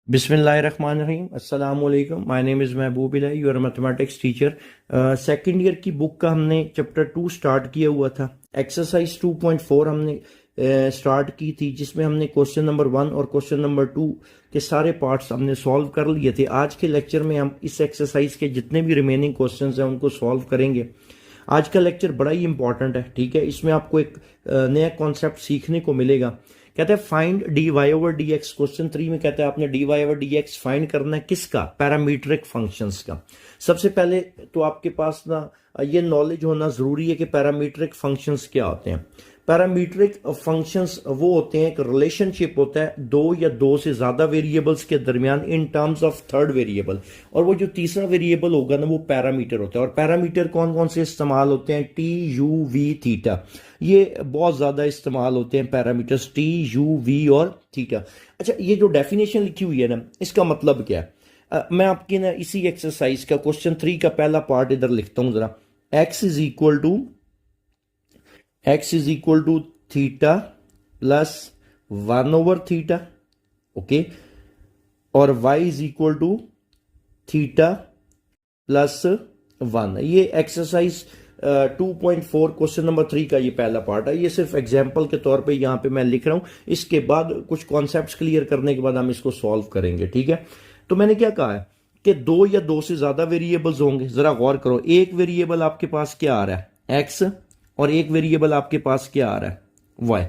बिस्मिल्लाहिर्रहमानिर्रहीम अस्सलाम वालेकुम। My name is Mehboob Elahi, your mathematics teacher. Second year की बुक का हमने चैप्टर 2 स्टार्ट किया हुआ था। एक्सरसाइज 2.4 हमने स्टार्ट की थी, जिसमें हमने क्वेश्चन नंबर 1 और क्वेश्चन नंबर 2 के सारे पार्ट्स हमने सॉल्व कर लिए थे। आज के लेक्चर में हम इस एक्सरसाइज के जितने भी रिमेनिंग क्वेश्चंस हैं उनको सॉल्व करेंगे। आज का लेक्चर बड़ा ही इंपॉर्टेंट है, ठीक है। इसमें आपको एक नया कॉन्सेप्ट सीखने को मिलेगा। कहते हैं find D Y over D X. Question 3 में कहते हैं आपने D Y over D x find करना है, किसका? पैरामीट्रिक फंक्शंस का। सबसे पहले तो आपके पास ना ये नॉलेज होना जरूरी है कि पैरामीट्रिक फंक्शंस क्या होते हैं। पैरामीट्रिक फंक्शंस वो होते हैं, एक रिलेशनशिप होता है दो या दो से ज्यादा वेरिएबल्स के दरमियान इन टर्म्स ऑफ थर्ड वेरिएबल, और वो जो तीसरा वेरिएबल होगा ना वो पैरामीटर होता है। और पैरामीटर कौन कौन से इस्तेमाल होते हैं? T, U, V, theta. ये बहुत ज्यादा इस्तेमाल होते हैं पैरामीटर्स, टी, यू, वी और थीटा। अच्छा, ये जो डेफिनेशन लिखी हुई है ना, इसका मतलब क्या है? मैं आपकी ना इसी एक्सरसाइज का क्वेश्चन 3 का पहला पार्ट इधर लिखता हूं जरा। X is equal to theta plus 1 over theta, okay. और y is equal to theta plus 1। ये एक्सरसाइज 2.4 क्वेश्चन नंबर 3 का ये पहला पार्ट है। ये सिर्फ एग्जाम्पल के तौर पे यहाँ पे मैं लिख रहा हूं। इसके बाद कुछ कॉन्सेप्ट्स क्लियर करने के बाद हम इसको सॉल्व करेंगे, ठीक है। तो मैंने क्या कहा है कि दो या दो से ज्यादा वेरिएबल्स होंगे। जरा गौर करो, एक वेरिएबल आपके पास क्या आ रहा है? एक्स, और एक वेरिएबल आपके पास क्या आ रहा है? वाई,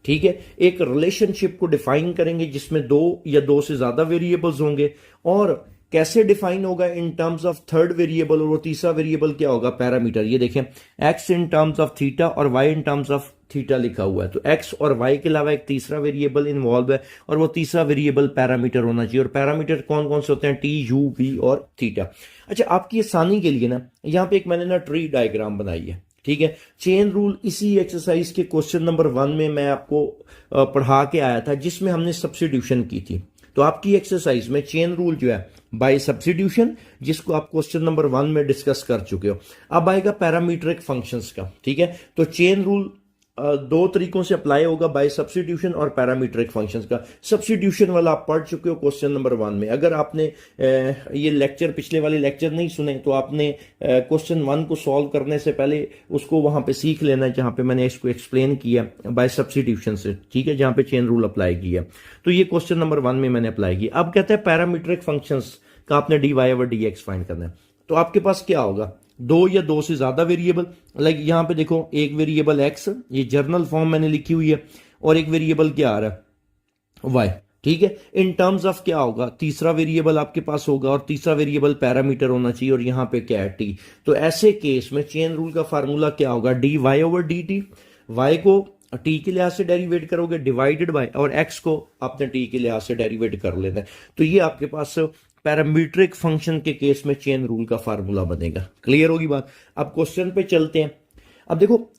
ठीक है। एक रिलेशनशिप को डिफाइन करेंगे जिसमें दो या दो से ज्यादा वेरिएबल्स होंगे। और कैसे डिफाइन होगा? In terms of third variable, और वो तीसरा वेरिएबल क्या होगा? पैरामीटर। ये देखें, x in terms of theta और y in terms of theta लिखा हुआ है। तो एक्स और वाई के अलावा एक तीसरा वेरिएबल इन्वॉल्व है, और वो तीसरा वेरिएबल पैरामीटर होना चाहिए। और पैरामीटर कौन कौन से होते हैं? टी, यू, वी और थीटा। अच्छा, आपकी आसानी के लिए ना यहाँ पे एक मैंने ना ट्री डायग्राम बनाई है, ठीक है। चेन रूल इसी एक्सरसाइज के क्वेश्चन नंबर 1 में मैं आपको पढ़ा के आया था, जिसमें हमने सब्स्टिट्यूशन की थी। तो आपकी एक्सरसाइज में चेन रूल जो है बाय सब्स्टिट्यूशन, जिसको आप क्वेश्चन नंबर 1 में डिस्कस कर चुके हो। अब आएगा पैरामीट्रिक फंक्शंस का, ठीक है। तो चेन रूल दो तरीकों से अप्लाई होगा, बाय सब्स्टिट्यूशन और पैरामीट्रिक फंक्शंस का। सब्स्टिट्यूशन वाला आप पढ़ चुके हो क्वेश्चन नंबर 1 में। अगर आपने ये लेक्चर, पिछले वाले लेक्चर नहीं सुने, तो आपने क्वेश्चन 1 को सॉल्व करने से पहले उसको वहां पे सीख लेना है, जहां पे मैंने इसको एक्सप्लेन किया बाय सब्स्टिट्यूशन से, ठीक है, जहां पे चेन रूल अप्लाई किया। तो ये क्वेश्चन नंबर 1 में मैंने अप्लाई किया। अब कहते हैं पैरामीट्रिक फंक्शंस का आपने D Y over D x find करना है। तो आपके पास क्या होगा? दो या दो से ज्यादा वेरिएबल, लाइक यहां पे देखो, एक वेरिएबल एक्स, ये जर्नल फॉर्म मैंने लिखी हुई है, और एक वेरिएबल क्या आ रहा है? वाई, ठीक है। इन टर्म्स ऑफ क्या होगा? तीसरा वेरिएबल आपके पास होगा, और तीसरा वेरिएबल पैरामीटर होना चाहिए, और यहां पे क्या है? टी। तो ऐसे केस में चेन रूल का फार्मूला क्या होगा? D Y over D T. Y को टी के लिहाज से डेरिवेट करोगे डिवाइडेड बाय, और एक्स को आपने टी के लिहाज से डेरिवेट कर लेना है। तो ये आपके पास पैरामीट्रिक फंक्शन के केस में चेन रूल का फार्मूला बनेगा। क्लियर होगी बात? अब क्वेश्चन पे चलते हैं। अब देखो,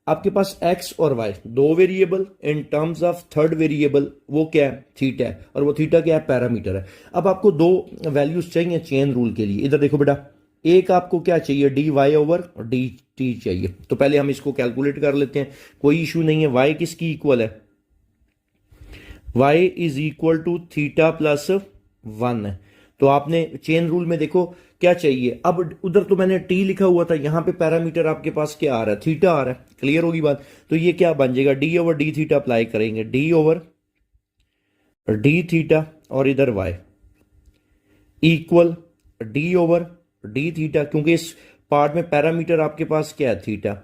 आपके पास एक्स और वाई दो variable, in terms of third variable वो क्या है? थीटा है, और वो थीटा क्या है? पैरामीटर है। अब आपको दो वैल्यूज चाहिए चेन रूल के लिए। इधर देखो बेटा, एक आपको क्या चाहिए? D Y over D T चाहिए। तो पहले हम इसको कैलकुलेट कर लेते हैं, कोई इशू नहीं है। वाई किसकी इक्वल है? Y is equal to theta plus 1 है। तो आपने चेन रूल में देखो क्या चाहिए। अब उधर तो मैंने टी लिखा हुआ था, यहां पे पैरामीटर आपके पास क्या आ रहा है? थीटा आ रहा है। क्लियर होगी बात? तो ये क्या बन जाएगा? D over D theta apply करेंगे, डी ओवर डी थीटा, और इधर Y equal D over D theta, क्योंकि इस पार्ट में पैरामीटर आपके पास क्या है? थीटा।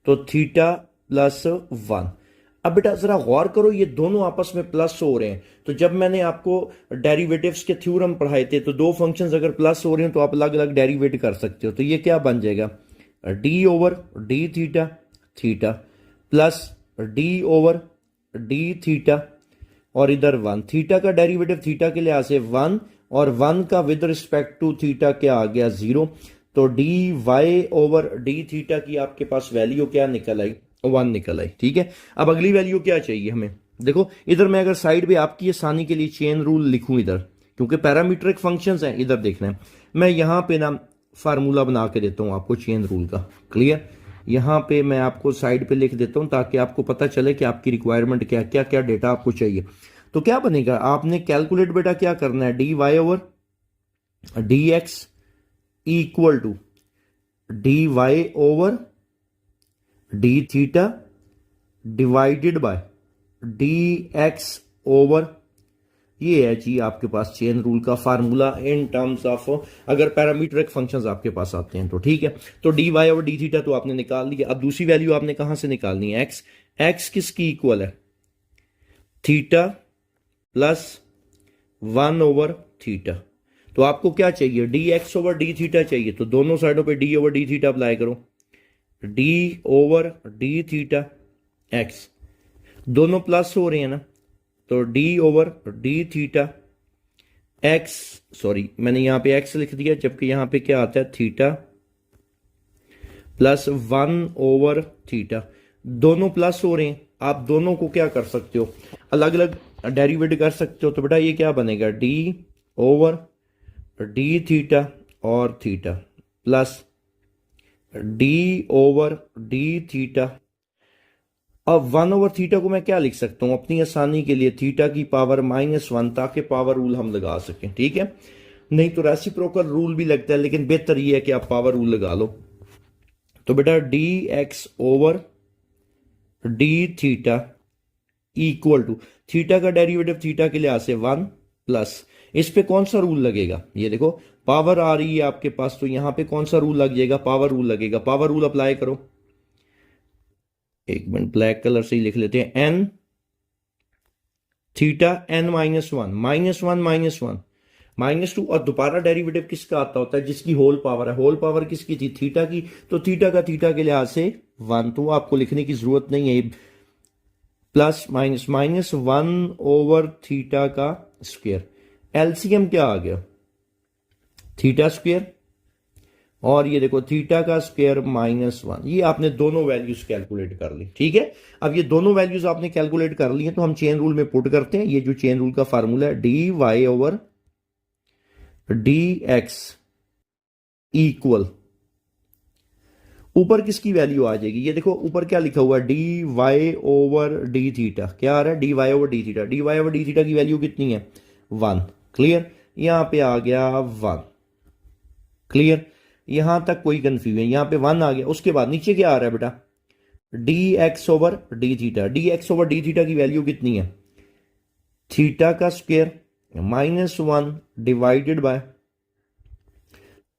तो थीटा प्लस 1। अब बेटा जरा गौर करो, ये दोनों आपस में प्लस हो रहे हैं। तो जब मैंने आपको डेरिवेटिव्स के थ्योरम पढ़ाए थे, तो दो फंक्शंस अगर प्लस हो रहे हैं तो आप अलग अलग डेरिवेट कर सकते हो। तो ये क्या बन जाएगा? D over D theta theta plus d over D theta, और इधर 1। थीटा का डेरिवेटिव थीटा के लिहाज से 1, और 1 का विद रिस्पेक्ट टू थीटा क्या आ गया? 0। तो D Y over D theta की आपके पास वैल्यू क्या निकल आई? 1 निकल आई, ठीक है। अब अगली वैल्यू क्या चाहिए हमें? देखो इधर मैं अगर साइड पे आपकी आसानी के लिए चेन रूल लिखूं इधर, क्योंकि पैरामीट्रिक फंक्शंस हैं, इधर देखना है। मैं यहां पे ना फार्मूला बना के देता हूं आपको चेन रूल का। क्लियर? यहां पे मैं आपको साइड पे लिख देता हूं ताकि आपको पता चले कि आपकी रिक्वायरमेंट क्या क्या क्या डेटा आपको चाहिए। तो क्या बनेगा, आपने कैलकुलेट बेटा क्या करना है, D Y over D x equal to D Y over D theta divided by D x over, ये है जी आपके पास चेन रूल का फार्मूला इन टर्म्स ऑफ अगर पैरामीट्रिक फंक्शंस आपके पास आते हैं तो। ठीक है, तो D Y over D theta तो आपने निकाल लिया। अब दूसरी वैल्यू आपने कहां से निकालनी है, एक्स। एक्स किसकी इक्वल है, थीटा प्लस 1 ओवर थीटा। तो आपको क्या चाहिए, d x over D theta चाहिए, तो दोनों साइडों पे d over D theta apply करो, D over D theta x, दोनों प्लस हो रहे हैं ना, तो D over D theta x, sorry मैंने यहां पे एक्स लिख दिया जबकि यहां पे क्या आता है थीटा प्लस 1 ओवर थीटा, दोनों प्लस हो रहे हैं। आप दोनों को क्या कर सकते हो, अलग अलग डेरिवेटिव कर सकते हो। तो बेटा ये क्या बनेगा, डी ओवर डी थीटा और theta plus d over D theta. अब 1 ओवर थीटा को मैं क्या लिख सकता हूं अपनी आसानी के लिए, थीटा की पावर -1, ताकि पावर रूल हम लगा सकें। ठीक है, नहीं तो रेसिप्रोकल रूल भी लगता है, लेकिन बेहतर यह है कि आप पावर रूल लगा लो। तो बेटा D x over D theta equal to, theta का डेरिवेटिव थीटा के लिहाज से 1 प्लस, इस पे कौन सा रूल लगेगा, ये देखो पावर आ रही है आपके पास, तो यहां पे कौन सा रूल लग जाएगा, पावर रूल लगेगा। पावर रूल अप्लाई करो, एक मिनट ब्लैक कलर से ही लिख लेते हैं, एन थीटा एन -1 -1 -1 -2, और दोबारा डेरिवेटिव किसका आता होता है, जिसकी होल पावर है। होल पावर किसकी थी, थीटा की, तो थीटा का थीटा के लिहाज से 1, तो आपको लिखने की जरूरत नहीं है, प्लस माइनस -1 ओवर थीटा का स्क्वायर, एलसीएम क्या आ गया, थीटा स्क्वायर, और ये देखो थीटा का स्क्वायर -1। ये आपने दोनों वैल्यूज कैलकुलेट कर ली। ठीक है, अब ये दोनों वैल्यूज आपने कैलकुलेट कर ली है, तो हम चेन रूल में पुट करते हैं। ये जो चेन रूल का फार्मूला है, D Y over D x equal, ऊपर किसकी वैल्यू आ जाएगी, ये देखो ऊपर क्या लिखा हुआ है, D Y over D theta, क्या आ रहा है, D Y over D theta. D Y over D theta की वैल्यू कितनी है, 1। क्लियर, यहां पे आ गया 1। क्लियर, यहां तक कोई कंफ्यूजन, यहां पे 1 आ गया। उसके बाद नीचे क्या आ रहा है बेटा, D x over D theta. D x over D theta की वैल्यू कितनी है, थीटा का square -1 divided by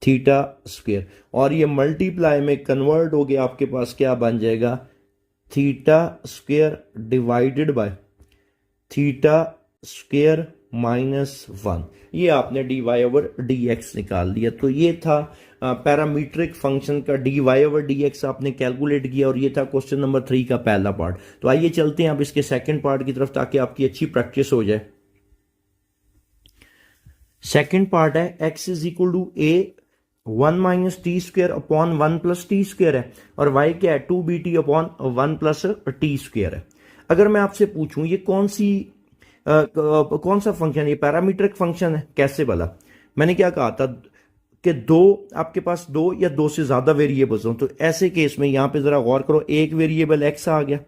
theta square, और ये मल्टीप्लाई में कन्वर्ट हो गया, आपके पास क्या बन जाएगा, theta square divided by theta square -1। ये आपने D Y over D X निकाल दिया। तो ये था पैरामीट्रिक फंक्शन का D Y over D x आपने कैलकुलेट किया, और ये था क्वेश्चन नंबर 3 का पहला पार्ट। तो आइए चलते हैं अब इसके सेकंड पार्ट की तरफ, ताकि आपकी अच्छी प्रैक्टिस हो जाए। सेकंड पार्ट है x is equal to a 1 minus T square upon 1 plus T square है, और y क्या है, 2bt upon 1 plus T square है। अगर मैं आपसे पूछूं ये कौन सा फंक्शन, ये पैरामीट्रिक फंक्शन है, कैसे भला, मैंने क्या कहा था कि आपके पास 2 या 2 से ज्यादा वेरिएबल्स हों, तो ऐसे केस में यहां पे जरा गौर करो, एक वेरिएबल x आ गया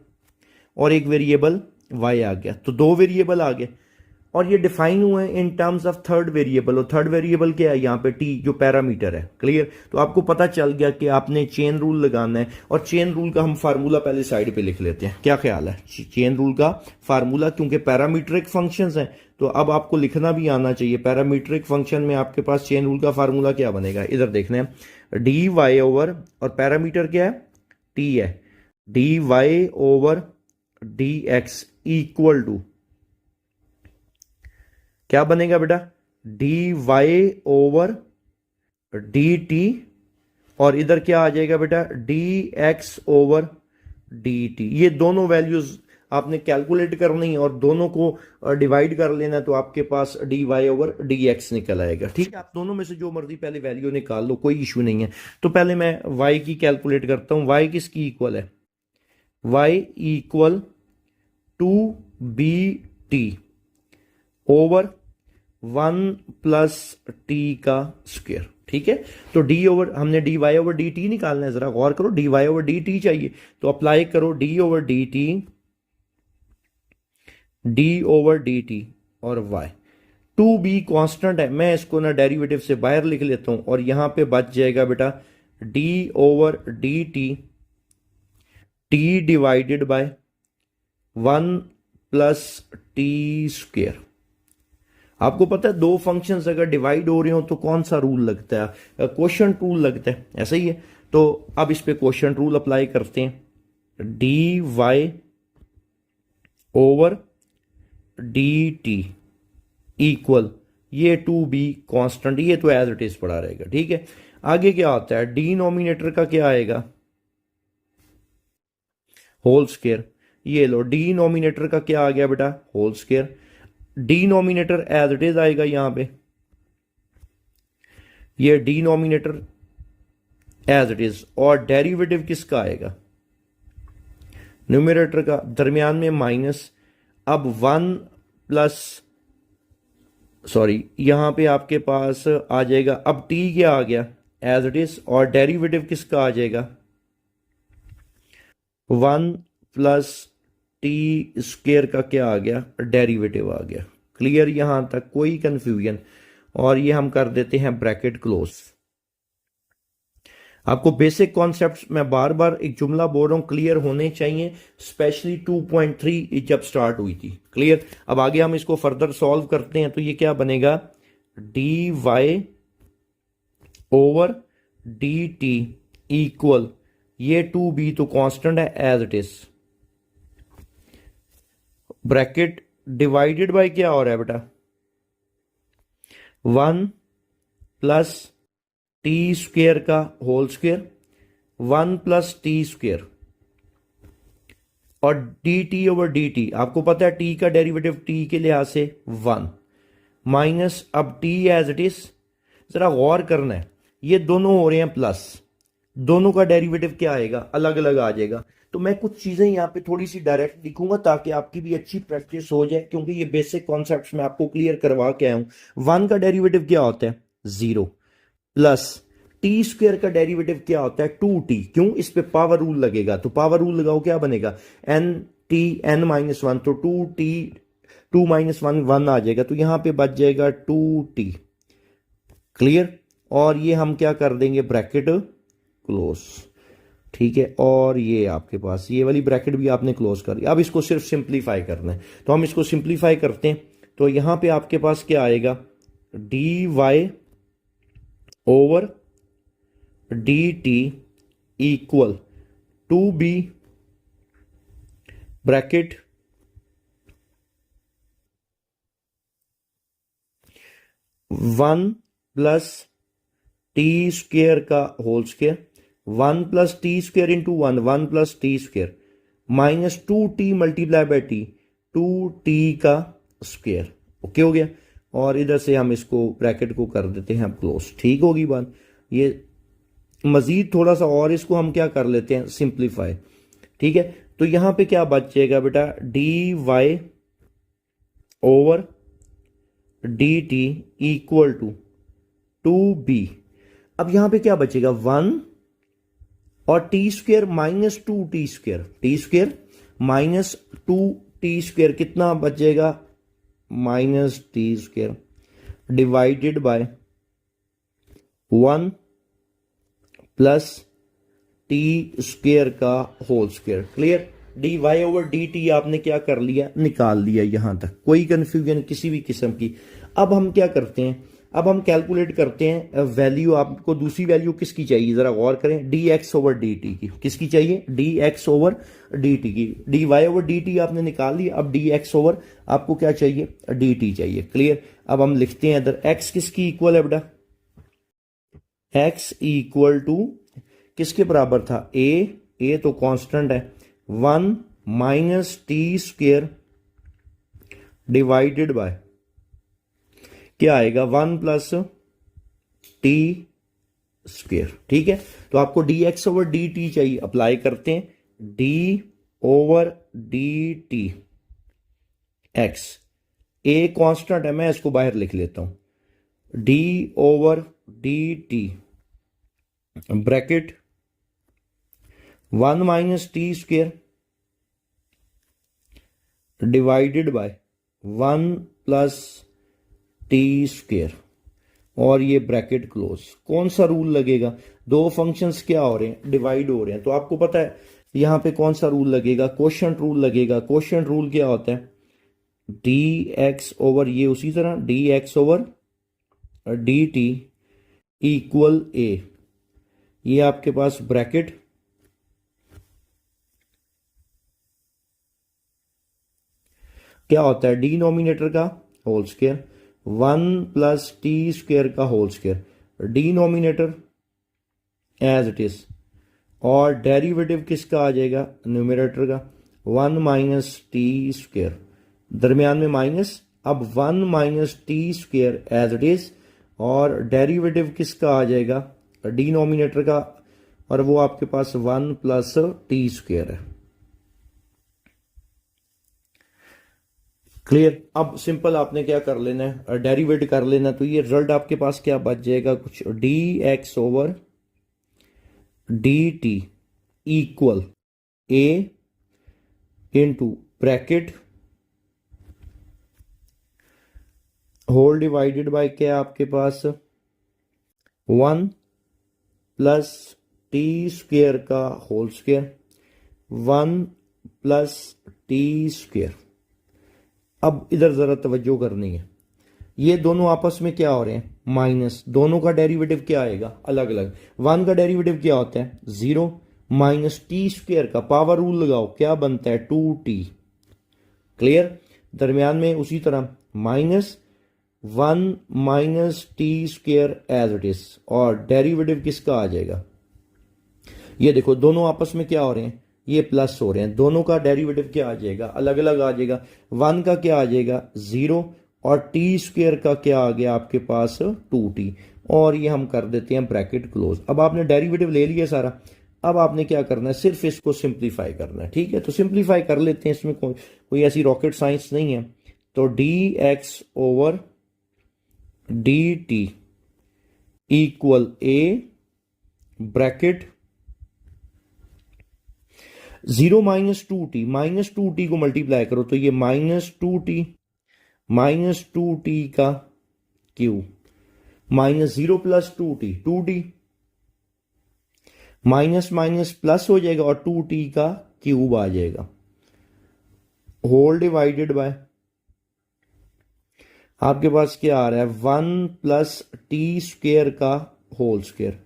और एक वेरिएबल y आ गया, तो 2 वेरिएबल आ गए, और ये डिफाइन हुए हैं इन टर्म्स ऑफ थर्ड वेरिएबल, और थर्ड वेरिएबल क्या है यहाँ पे, t जो पैरामीटर है। क्लियर, तो आपको पता चल गया कि आपने चेन रूल लगाना है, और चेन रूल का हम फार्मूला पहले साइड पे लिख लेते हैं। क्या ख्याल है, चेन रूल का फार्मूला, क्योंकि पैरामीट्रिक फंक्शंस हैं तो अब आपको लिखना भी आना चाहिए। पैरामीट्रिक फंक्शन में आपके पास चेन रूल का फार्मूला क्या बनेगा, इधर देखना है, डी वाई ओवर, और पैरामीटर क्या है, t है, D Y over D x equal to, क्या बनेगा बेटा, D Y over D T, और इधर क्या आ जाएगा बेटा, D x over D T. ये दोनों वैल्यूज आपने कैलकुलेट करनी है और दोनों को डिवाइड कर लेना, तो आपके पास d Y over D x निकल आएगा। ठीक है, आप दोनों में से जो मर्जी पहले वैल्यू निकाल लो, कोई इशू नहीं है। तो पहले मैं वाई की कैलकुलेट करता हूं। वाई किसकी इक्वल है, Y equal 2bt over 1 plus T का स्क्वायर। ठीक है, तो डी ओवर, हमने D Y over D T निकालना है, जरा गौर करो, D Y over D T चाहिए, तो अप्लाई करो D over D T D over D T और वाई। टू बी कांस्टेंट है, मैं इसको ना डेरिवेटिव से बाहर लिख लेता हूं और यहां पे बच जाएगा बेटा d over D t divided by 1 + t²। आपको पता है दो फंक्शंस अगर डिवाइड हो रहे हो तो कौन सा रूल लगता है? क्वोशंट रूल लगता है, ऐसा ही है। तो अब इस पे क्वोशंट रूल अप्लाई करते हैं। D Y over D T equal, ये टू बी कॉन्स्टेंट, ये तो एज इट इज पड़ा रहेगा, ठीक है। आगे क्या होता है, डिनोमिनेटर का क्या आएगा? Whole square. ये लो, डिनोमिनेटर का क्या आ गया बेटा? Whole square. Denominator as it is आएगा यहां पे, ये डिनोमिनेटर एज इट इज, और डेरिवेटिव किसका आएगा? न्यूमरेटर का, दरमियान में माइनस। अब 1 यहां पे आपके पास आ जाएगा, अब टी क्या आ गया? एज इट इज, और डेरिवेटिव किसका आ जाएगा? 1 + t² का क्या आ गया? डेरिवेटिव आ गया। क्लियर यहां तक, कोई कंफ्यूजन? और ये हम कर देते हैं ब्रैकेट क्लोज। आपको बेसिक कॉन्सेप्ट्स मैं बार बार एक जुमला बोल रहा हूं, क्लियर होने चाहिए, स्पेशली 2.3 जब स्टार्ट हुई थी। क्लियर? अब आगे हम इसको फर्दर सॉल्व करते हैं, तो ये क्या बनेगा? D Y over D T equal, ये टू बी तो कांस्टेंट है as it is, bracket divided by क्या हो रहा है बेटा? 1 + t² का होल स्क्वायर, 1 + t², और D T over D T, आपको पता है टी का डेरिवेटिव टी के लिहाज से 1 माइनस, अब टी एज इट इज। जरा गौर करना है, ये दोनों हो रहे हैं प्लस, दोनों का डेरिवेटिव क्या आएगा? अलग अलग आ जाएगा। तो मैं कुछ चीजें यहाँ पे थोड़ी सी डायरेक्ट लिखूंगा ताकि आपकी भी अच्छी प्रैक्टिस हो जाए, क्योंकि ये बेसिक कॉन्सेप्ट्स मैं आपको क्लियर करवा के आया हूं। 1 का डेरिवेटिव क्या होता है? 0 प्लस t² का डेरिवेटिव क्या होता है? 2t। क्यों? इस पे पावर रूल लगेगा, तो पावर रूल लगाओ, क्या बनेगा? n(t)(n-1), तो 2t 2 - 1 1 आ जाएगा, तो यहां पे बच जाएगा 2t। क्लियर? और ये हम क्या कर देंगे? ब्रैकेट क्लोज, ठीक है। और ये आपके पास ये वाली ब्रैकेट भी आपने क्लोज कर दिया। अब इसको सिर्फ सिंप्लीफाई करना है, तो हम इसको सिंप्लीफाई करते हैं। तो यहां पे आपके पास क्या आएगा? D Y over D T equal 2b bracket 1 + t² का whole square, 1 + t² into 1 minus 2t multiply by t, 2t का स्क्वायर। ओके हो गया। और इधर से हम इसको ब्रैकेट को कर देते हैं क्लोज, ठीक होगी बात। ये मजीद थोड़ा सा और इसको हम क्या कर लेते हैं? सिंप्लीफाई, ठीक है। तो यहां पे क्या बच जाएगा बेटा? D Y over D T equal to 2b। अब यहां पे क्या बचेगा? 1 और t² minus 2t², t² minus 2t², कितना बचेगा? -t² डिवाइडेड बाय 1 + t² का whole square. Clear? D Y over D t आपने क्या कर लिया? निकाल लिया। यहां तक कोई कंफ्यूजन किसी भी किस्म की? अब हम क्या करते हैं? अब हम कैलकुलेट करते हैं वैल्यू। आपको दूसरी वैल्यू किसकी चाहिए? जरा गौर करें। D x over D t की किसकी चाहिए? D x over D t की। D Y over D t आपने निकाल ली, अब डी एक्स ओवर आपको क्या चाहिए? डी टी चाहिए। क्लियर? अब हम लिखते हैं इधर एक्स किसकी इक्वल है बेटा? एक्स इक्वल टू किसके बराबर था? ए तो कांस्टेंट है, 1 - t² डिवाइडेड बाय क्या आएगा? 1 + t²। ठीक है, तो आपको D x over D T चाहिए, अप्लाई करते हैं। D over D T x, a constant है, मैं इसको बाहर लिख लेता हूं। D over D T bracket 1 - t² divided by 1 + t², और ये ब्रैकेट क्लोज। कौन सा रूल लगेगा? दो फंक्शंस क्या हो रहे हैं? डिवाइड हो रहे हैं, तो आपको पता है यहां पे कौन सा रूल लगेगा? क्वोशिएंट रूल लगेगा। क्वोशिएंट रूल क्या होता है? dx ओवर ये उसी तरह dx over dt equal a, ये आपके पास ब्रैकेट क्या होता है? डिनोमिनेटर का होल स्क्वायर 1 + t² का whole square, denominator as it is, और डेरिवेटिव किसका आ जाएगा? न्यूमरेटर का 1 - t², दरमियान में माइनस। अब 1 - t² एज इट इज, और डेरिवेटिव किसका आ जाएगा? डिनोमिनेटर का, और वो आपके पास 1 + t² है। क्लियर? अब सिंपल आपने क्या कर लेना है? डेरिवेट कर लेना। तो ये रिजल्ट आपके पास क्या बच जाएगा? कुछ dx over dt equal a into bracket whole divided by क्या आपके पास? 1 + t² का होल स्क्वायर 1 + t²। अब इधर जरा तवज्जो करनी है, ये दोनों आपस में क्या हो रहे हैं? माइनस। दोनों का डेरिवेटिव क्या आएगा? अलग अलग। 1 का डेरिवेटिव क्या होता है? 0 माइनस t² का पावर रूल लगाओ, क्या बनता है? 2t। क्लियर? दरमियान में उसी तरह minus 1 - t² as it is, और डेरिवेटिव किसका आ जाएगा? ये देखो दोनों आपस में क्या हो रहे हैं? ये प्लस हो रहे हैं। दोनों का डेरिवेटिव क्या आ जाएगा? अलग अलग आ जाएगा। 1 का क्या आ जाएगा? 0, और t² का क्या आ गया आपके पास? 2t, और ये हम कर देते हैं ब्रैकेट क्लोज। अब आपने डेरिवेटिव ले लिया सारा, अब आपने क्या करना है? सिर्फ इसको सिंप्लीफाई करना है। ठीक है, तो सिंप्लीफाई कर लेते हैं, इसमें कोई ऐसी रॉकेट साइंस नहीं है। तो dx over dt equal a bracket 0 - 2t, -2t को मल्टीप्लाई करो तो ये -2t -2t का Q, -0 + 2t 2t, minus minus plus हो जाएगा, और 2t का क्यूब आ जाएगा, होल डिवाइडेड बाय आपके पास क्या आ रहा है? 1 + t² का होल स्क्वायर,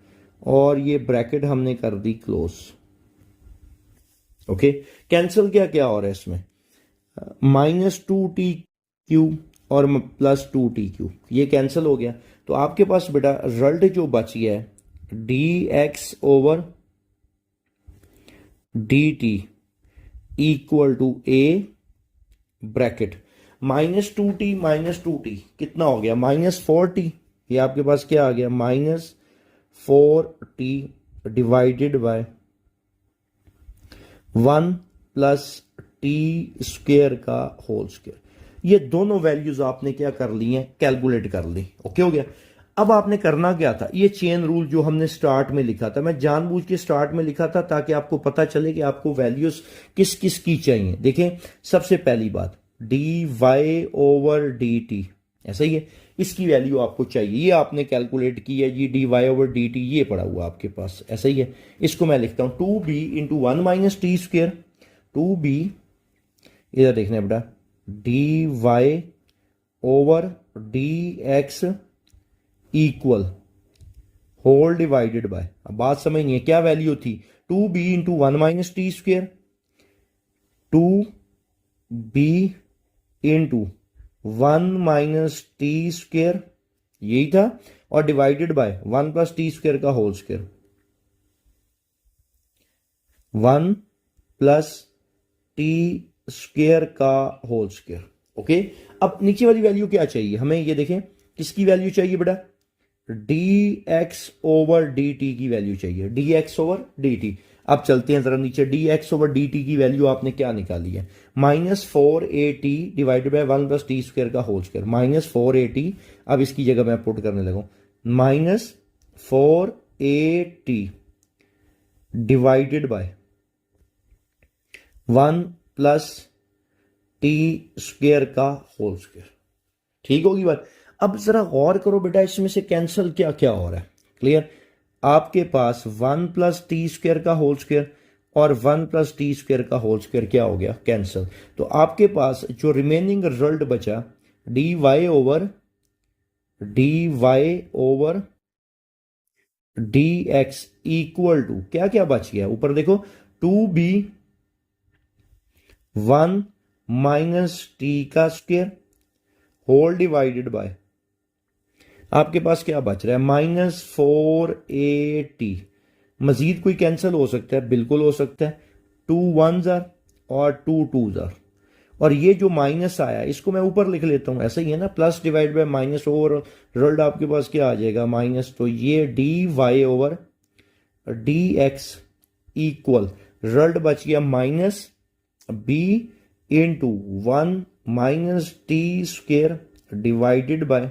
और ये ब्रैकेट हमने कर दी क्लोज। ओके, कैंसिल क्या क्या हो रहा है इसमें? -2t³ और +2t³, ये कैंसिल हो गया। तो आपके पास बेटा रिजल्ट जो बच गया है dx over dt equal to a bracket -2t -2t कितना हो गया? -4t। ये आपके पास क्या आ गया? -4t डिवाइडेड बाय 1 + t² का होल स्क्वायर। ये दोनों वैल्यूज आपने क्या कर ली हैं? कैलकुलेट कर ली। ओके हो गया। अब आपने करना क्या था? ये चेन रूल जो हमने स्टार्ट में लिखा था, मैं जानबूझ के स्टार्ट में लिखा था ताकि आपको पता चले कि आपको वैल्यूज किस किस की चाहिए। देखें, सबसे पहली बात dy ओवर dt, ऐसा ही है, इसकी वैल्यू आपको चाहिए। ये आपने कैलकुलेट की है जी, dy ओवर dt, ये पड़ा हुआ आपके पास, ऐसा ही है। इसको मैं लिखता हूं 2b इंटू 1 - t², 2b, इधर देखना बेटा, dy over dx equal whole divided by, अब बात समझनी है क्या वैल्यू थी? 2b into 1 - t², 2b into 1 - t², यही था, और डिवाइडेड बाय 1 + t² का होल स्क्वायर, 1 + t² का होल स्क्वायर। ओके, अब नीचे वाली वैल्यू क्या चाहिए हमें? ये देखें, किसकी वैल्यू चाहिए बेटा? dx ओवर dt की वैल्यू चाहिए, dx ओवर dt। अब चलते हैं जरा नीचे, dx ओवर dt की वैल्यू आपने क्या निकाली है? -4at डिवाइडेड बाय 1 + t² का होल स्क्वायर, -4at। अब इसकी जगह मैं पुट करने लगा, -4at divided by 1 + T square का होल स्क्वेयर। ठीक होगी बात। अब जरा गौर करो बेटा, इसमें से कैंसिल क्या क्या हो रहा है। क्लियर। आपके पास 1 प्लस टी स्क्वेयर का होल स्क्वेयर और 1 प्लस टी स्क्वेयर का होल स्क्वेयर क्या हो गया, कैंसिल। तो आपके पास जो रिमेनिंग रिजल्ट बचा d Y over D x equal to क्या क्या बच गया ऊपर देखो, 2b 1 माइनस टी का स्क्वेयर होल डिवाइडेड बाय, आपके पास क्या बच रहा है, -4a t। मजीद कोई कैंसिल हो सकता है, बिल्कुल हो सकता है। 2 1s आर और 2 2s आर, और ये जो माइनस आया इसको मैं ऊपर लिख लेता हूं, ऐसा ही है ना, plus divide by minus, over result आपके पास क्या आ जाएगा, माइनस। तो ये d Y over D x equal, result बच गया minus b into 1 minus t square divided by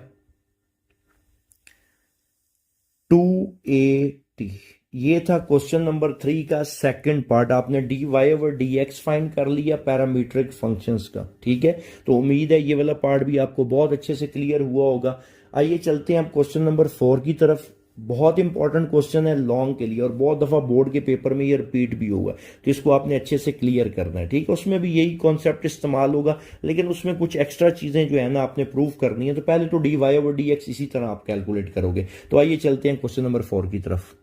2a t। ये था क्वेश्चन नंबर 3 का सेकंड पार्ट। आपने D Y over D x find कर लिया पैरामीट्रिक फंक्शंस का। ठीक है, तो उम्मीद है ये वाला पार्ट भी आपको बहुत अच्छे से क्लियर हुआ होगा। आइए चलते हैं आप क्वेश्चन नंबर 4 की तरफ। बहुत इंपॉर्टेंट क्वेश्चन है लॉन्ग के लिए, और बहुत दफा बोर्ड के पेपर में ये रिपीट भी होगा, तो इसको आपने अच्छे से क्लियर करना है। ठीक है, उसमें भी यही कॉन्सेप्ट इस्तेमाल होगा, लेकिन उसमें कुछ एक्स्ट्रा चीजें जो है ना आपने प्रूव करनी है। तो पहले तो D Y over D x इसी तरह आप कैलकुलेट करोगे। तो आइए चलते हैं क्वेश्चन नंबर 4 की तरफ।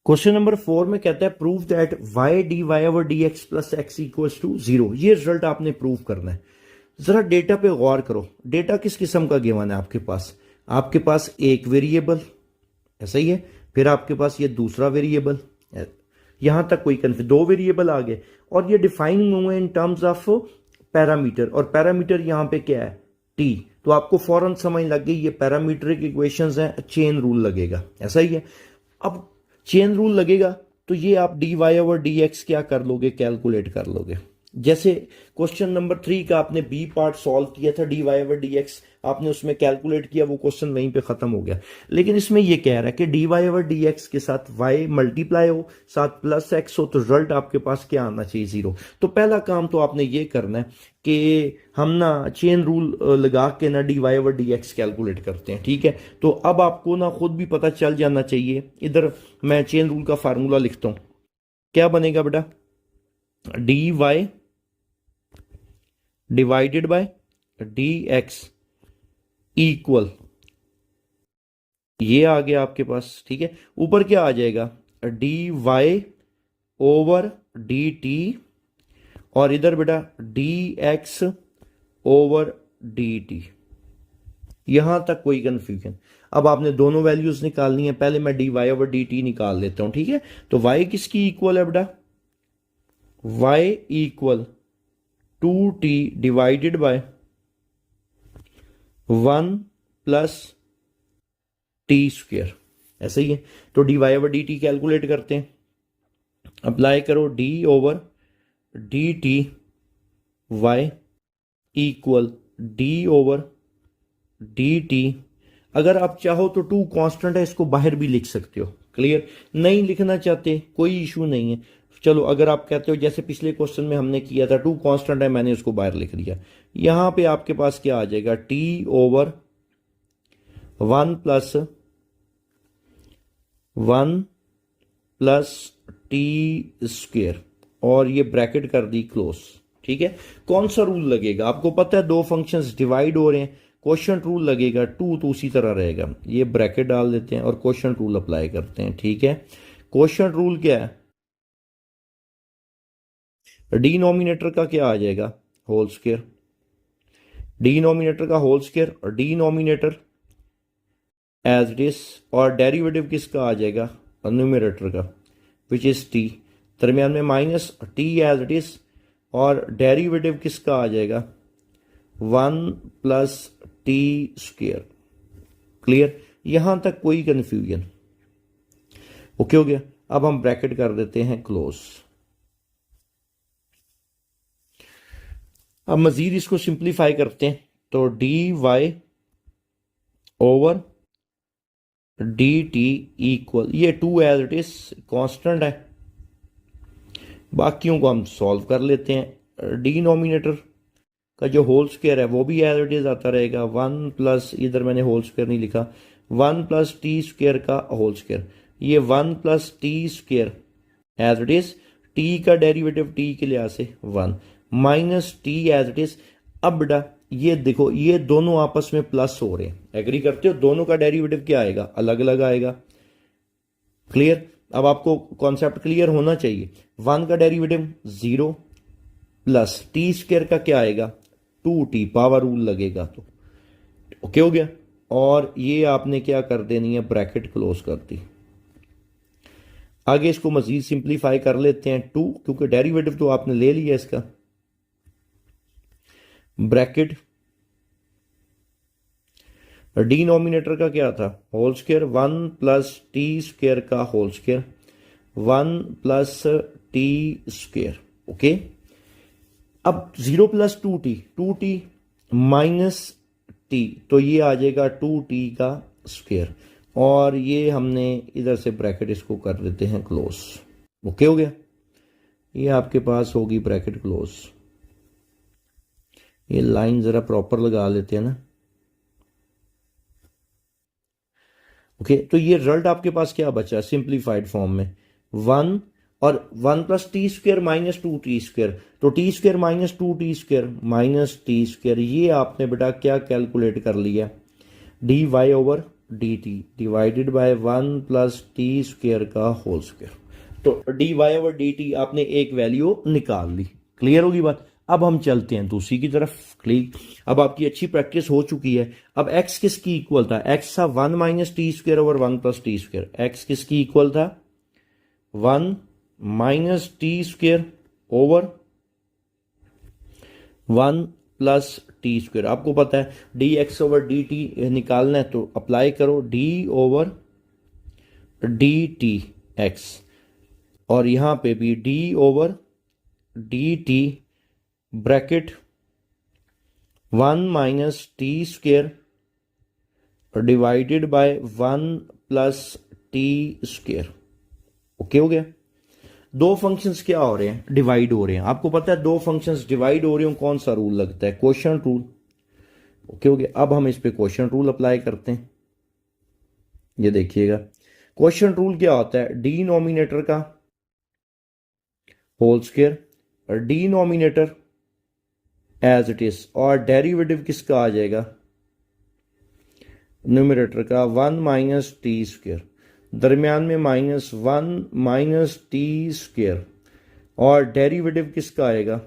क्वेश्चन नंबर 4 में कहता है prove that y d Y over D x plus x equals to 0। ये रिजल्ट आपने प्रूव करना है। जरा डेटा पे गौर करो, डेटा किस किस्म का गिवन है आपके पास। आपके पास एक वेरिएबल, ऐसा ही है, फिर आपके पास ये दूसरा वेरिएबल, यहां तक कोई कंफ्यूजन, 2 वेरिएबल आ गए, और ये डिफाइन हुए इन टर्म्स ऑफ पैरामीटर, और पैरामीटर यहां पे क्या है, टी। तो आपको फौरन समझ लग गई ये पैरामीट्रिक इक्वेशंस हैं, चेन रूल लगेगा, ऐसा ही है। अब चेन रूल लगेगा तो ये आप d Y over D x क्या कर लोगे, कैलकुलेट कर लोगे। जैसे क्वेश्चन नंबर 3 का आपने बी पार्ट सॉल्व किया था, d Y over D x आपने उसमें कैलकुलेट किया, वो क्वेश्चन वहीं पे खत्म हो गया। लेकिन इसमें ये कह रहा है कि d Y over D x के साथ वाई मल्टीप्लाई हो, साथ प्लस एक्स हो, तो रिजल्ट आपके पास क्या आना चाहिए, 0। तो पहला काम तो आपने ये करना है कि हम ना चेन रूल लगा के ना d Y over D x calculate करते हैं। ठीक है, तो अब आपको ना खुद भी पता चल जाना चाहिए। इधर मैं चेन रूल का फार्मूला लिखता हूं, क्या बनेगा बेटा, D y divided by D x equal, ये आ गया आपके पास। ठीक है, ऊपर क्या आ जाएगा, d Y over D T, और इधर बेटा D x over D t. यहां तक कोई कंफ्यूजन। अब आपने दोनों वैल्यूज निकालनी है। पहले मैं d Y over D t निकाल लेता हूं। ठीक है, तो वाई किसकी इक्वल है बेटा, y equal 2t divided by 1 plus t square, ऐसा ही है। तो D Y over D t calculate करते हैं, अप्लाई करो D over D T y equal D over D t. अगर आप चाहो तो 2 कांस्टेंट है, इसको बाहर भी लिख सकते हो। क्लियर, नहीं लिखना चाहते कोई इशू नहीं है। चलो, अगर आप कहते हो जैसे पिछले क्वेश्चन में हमने किया था 2 कांस्टेंट है, मैंने उसको बाहर लिख दिया। यहां पे आपके पास क्या आ जाएगा, T over 1 plus t square, और ये ब्रैकेट कर दी क्लोज। ठीक है, कौन सा रूल लगेगा, आपको पता है 2 फंक्शंस डिवाइड हो रहे हैं, क्वेश्चन रूल लगेगा। 2 तो उसी तरह रहेगा, ये ब्रैकेट डाल देते हैं और क्वेश्चन रूल अप्लाई करते हैं। ठीक है, क्वेश्चन रूल क्या है, डिनोमिनेटर का क्या आ जाएगा, होल स्क्वायर, डिनोमिनेटर का होल स्क्वायर, और डिनोमिनेटर एज इट इज, और डेरिवेटिव किसका आ जाएगा, न्यूमरेटर का, विच इज टी, दरमियान में minus t as it is, और डेरिवेटिव किसका आ जाएगा 1 प्लस टी स्क्वायर। क्लियर, यहां तक कोई कंफ्यूजन, ओके हो गया। अब हम ब्रैकेट कर देते हैं क्लोज। अब मजीद इसको सिंप्लीफाई करते हैं, तो D Y over D T equal, ये 2 एज इट इज कांस्टेंट है, बाकियों को हम सॉल्व कर लेते हैं। डिनोमिनेटर का जो होल स्क्वायर है वो भी एज इट इज आता रहेगा, 1 प्लस, इधर मैंने होल स्क्वायर नहीं लिखा, 1 प्लस टी स्क्वायर का होल स्क्वायर, ये 1 plus T square as it is, t का डेरिवेटिव टी के लिहाज से 1 minus t as it is. अब बेटा ये देखो, ये दोनों आपस में प्लस हो रहे हैं, एग्री करते हो? दोनों का डेरिवेटिव क्या आएगा? अलग अलग आएगा। क्लियर? अब आपको कॉन्सेप्ट क्लियर होना चाहिए। 1 का डेरिवेटिव 0 प्लस टी स्क्वायर का क्या आएगा? 2t, पावर रूल लगेगा तो ओके हो गया। और ये आपने क्या कर देनी है? ब्रैकेट क्लोज कर दी। आगे इसको मजीद सिंप्लीफाई कर लेते हैं, 2, क्योंकि डेरिवेटिव तो आपने ले लिया इसका, ब्रैकेट डिनोमिनेटर का क्या था? Whole square, 1 plus T square का whole square, 1 plus T square. Okay, अब 0 प्लस 2t माइनस टी, तो ये आ जाएगा 2t का स्क्वायर, और ये हमने इधर से ब्रैकेट इसको कर देते हैं क्लोज। ओके हो गया, ये आपके पास होगी ब्रैकेट क्लोज। ये लाइन जरा प्रॉपर लगा लेते हैं ना। ओके, तो ये रिजल्ट आपके पास क्या बचा सिंप्लीफाइड फॉर्म में? 1 और 1 plus T square minus 2t square, तो t square minus 2t square minus T square, ये आपने बेटा क्या कैलकुलेट कर लिया? D Y over D t divided by 1 plus T square का होल स्क्वायर। तो D Y over D t आपने एक वैल्यू निकाल ली। क्लियर होगी बात? अब हम चलते हैं दूसरी की तरफ। क्लियर? अब आपकी अच्छी प्रैक्टिस हो चुकी है। अब x किसकी इक्वल था? x था 1 minus T square over 1 plus T square. x किसकी इक्वल था? 1 minus T square over 1 plus T square. आपको पता है D x over D T निकालना है, तो अप्लाई करो D over D T x, और यहां पे भी D over D T bracket 1 minus T square divided by 1 plus T square. Okay हो गया। दो फंक्शंस क्या हो रहे हैं? डिवाइड हो रहे हैं। आपको पता है दो फंक्शंस डिवाइड हो रहे हो, कौन सा रूल लगता है? Quotient rule. ओके हो गया। अब हम इस पे क्वोशिएंट रूल अप्लाई करते हैं। ये देखिएगा, क्वोशिएंट रूल क्या होता है? डिनोमिनेटर का whole square denominator as it is, और डेरिवेटिव किसका आ जाएगा? न्यूमरेटर का 1 माइनस टी स्क्वायर, दरमियान में -1 माइनस टी स्क्वायर, और डेरिवेटिव किसका आएगा?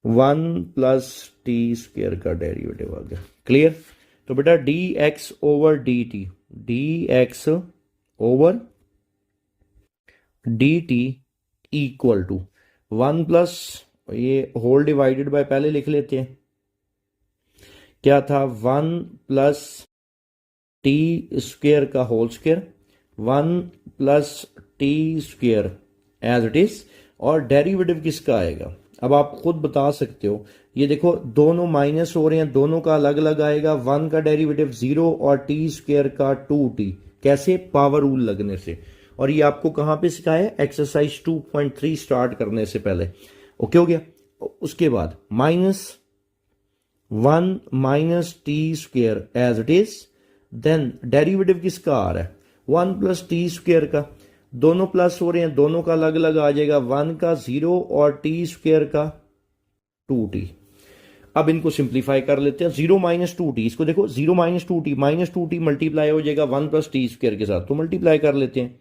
1 प्लस टी स्क्वायर का डेरिवेटिव आ गया। क्लियर? तो बेटा D x over D T, d x over D T equal to 1 plus, ये होल डिवाइडेड बाय पहले लिख लेते हैं, क्या था? 1 प्लस टी स्क्वायर का whole square, 1 plus T square as it is, और डेरिवेटिव किसका आएगा? अब आप खुद बता सकते हो। ये देखो दोनों माइनस हो रहे हैं, दोनों का अलग अलग आएगा। 1 का डेरिवेटिव 0 और टी स्क्वायर का 2t। कैसे? पावर रूल लगने से। और ये आपको कहां पे सिखाया? एक्सरसाइज 2.3 स्टार्ट करने से पहले। ओके हो गया। उसके बाद -1 minus T square as it is, then derivative किसका आ रहा है? 1 प्लस टी स्क्वायर का। दोनों प्लस हो रहे हैं, दोनों का अलग अलग आ जाएगा। 1 का 0 और टी स्क्वायर का 2t। अब इनको सिंप्लीफाई कर लेते हैं। 0 माइनस 2t, इसको देखो 0 minus 2t, minus 2t multiply हो जाएगा 1 प्लस टी स्क्वायर के साथ, तो मल्टीप्लाई कर लेते हैं।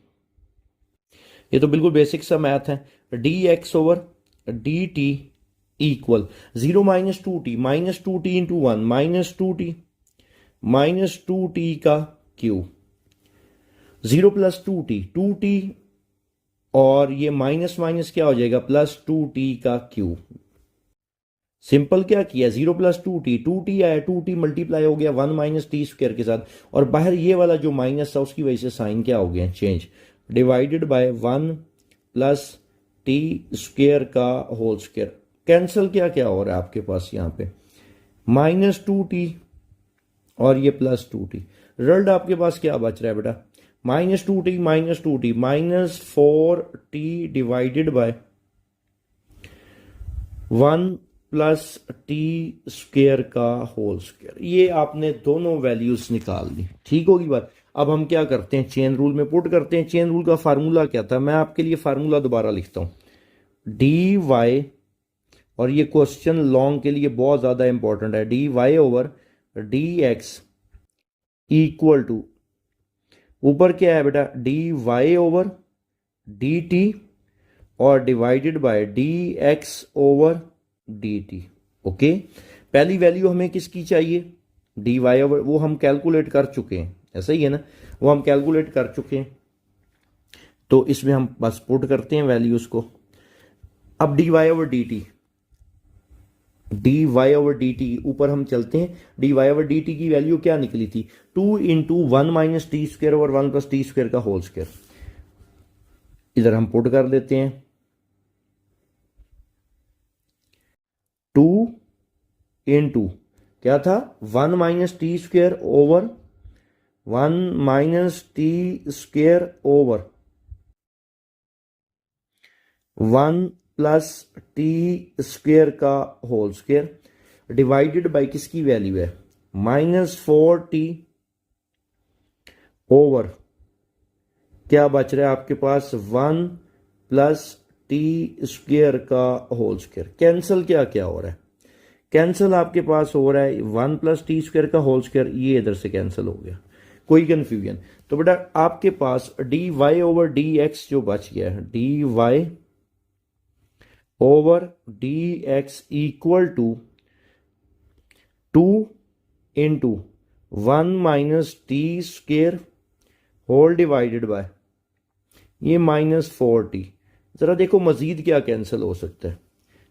ये तो बिल्कुल बेसिक सा मैथ है। D x over D T equal 0 minus 2t, minus 2t into 1, minus 2t का क्यूब, 0 प्लस 2t, और ये माइनस माइनस क्या हो जाएगा? प्लस 2t का क्यूब। सिंपल क्या किया? 0 प्लस 2t आया, 2t मल्टीप्लाई हो गया 1 माइनस टी स्क्वायर के साथ, और बाहर ये वाला जो माइनस था उसकी वजह से साइन क्या हो गया? Change, divided by 1 plus T square का होल स्क्वायर। कैंसिल क्या क्या हो रहा है आपके पास यहाँ पे? -2t और ये प्लस 2t। रिजल्ट आपके पास क्या बच रहा है बेटा? -2t minus 4t divided by 1 plus t square का होल स्क्वेयर। ये आपने दोनों वैल्यूज निकाल ली, ठीक होगी बात। अब हम क्या करते हैं, चेन रूल में पुट करते हैं। चेन रूल का फार्मूला क्या था, मैं आपके लिए फार्मूला दोबारा लिखता हूं। डी वाई, और ये क्वेश्चन लॉन्ग के लिए बहुत ज्यादा इंपॉर्टेंट है, D Y over D x equal to, ऊपर क्या है बेटा, D Y over D T और divided by D x over D t. Okay, पहली वैल्यू हमें किसकी चाहिए, डी वाई ओवर, वो हम कैलकुलेट कर चुके हैं, ऐसा ही है ना, वो हम कैलकुलेट कर चुके हैं। तो इसमें हम बस पुट करते हैं वैल्यूज को। अब d Y over D T, d Y over D t ऊपर हम चलते हैं। D Y over D t की वैल्यू क्या निकली थी, 2 into 1 minus t square over 1 plus t square का होल स्क्वेयर। इधर हम पुट कर देते हैं, 2 इंटू क्या था, 1 minus t square over 1 minus t square over 1 plus t square का होल स्क्वेयर डिवाइडेड बाई किसकी वैल्यू है, -4t ओवर क्या बच रहा है आपके पास, 1 प्लस टी स्क्वेयर का होल स्क्वेयर। कैंसिल क्या क्या हो रहा है, कैंसिल आपके पास हो रहा है 1 प्लस टी स्क्वेयर का होल स्क्वेयर, ये इधर से कैंसिल हो गया, कोई कंफ्यूजन। तो बेटा आपके पास d Y over D x जो बच गया है, D Y over D x equal to 2 into 1 minus t square whole divided by ये -4t। जरा देखो मजीद क्या कैंसिल हो सकता है,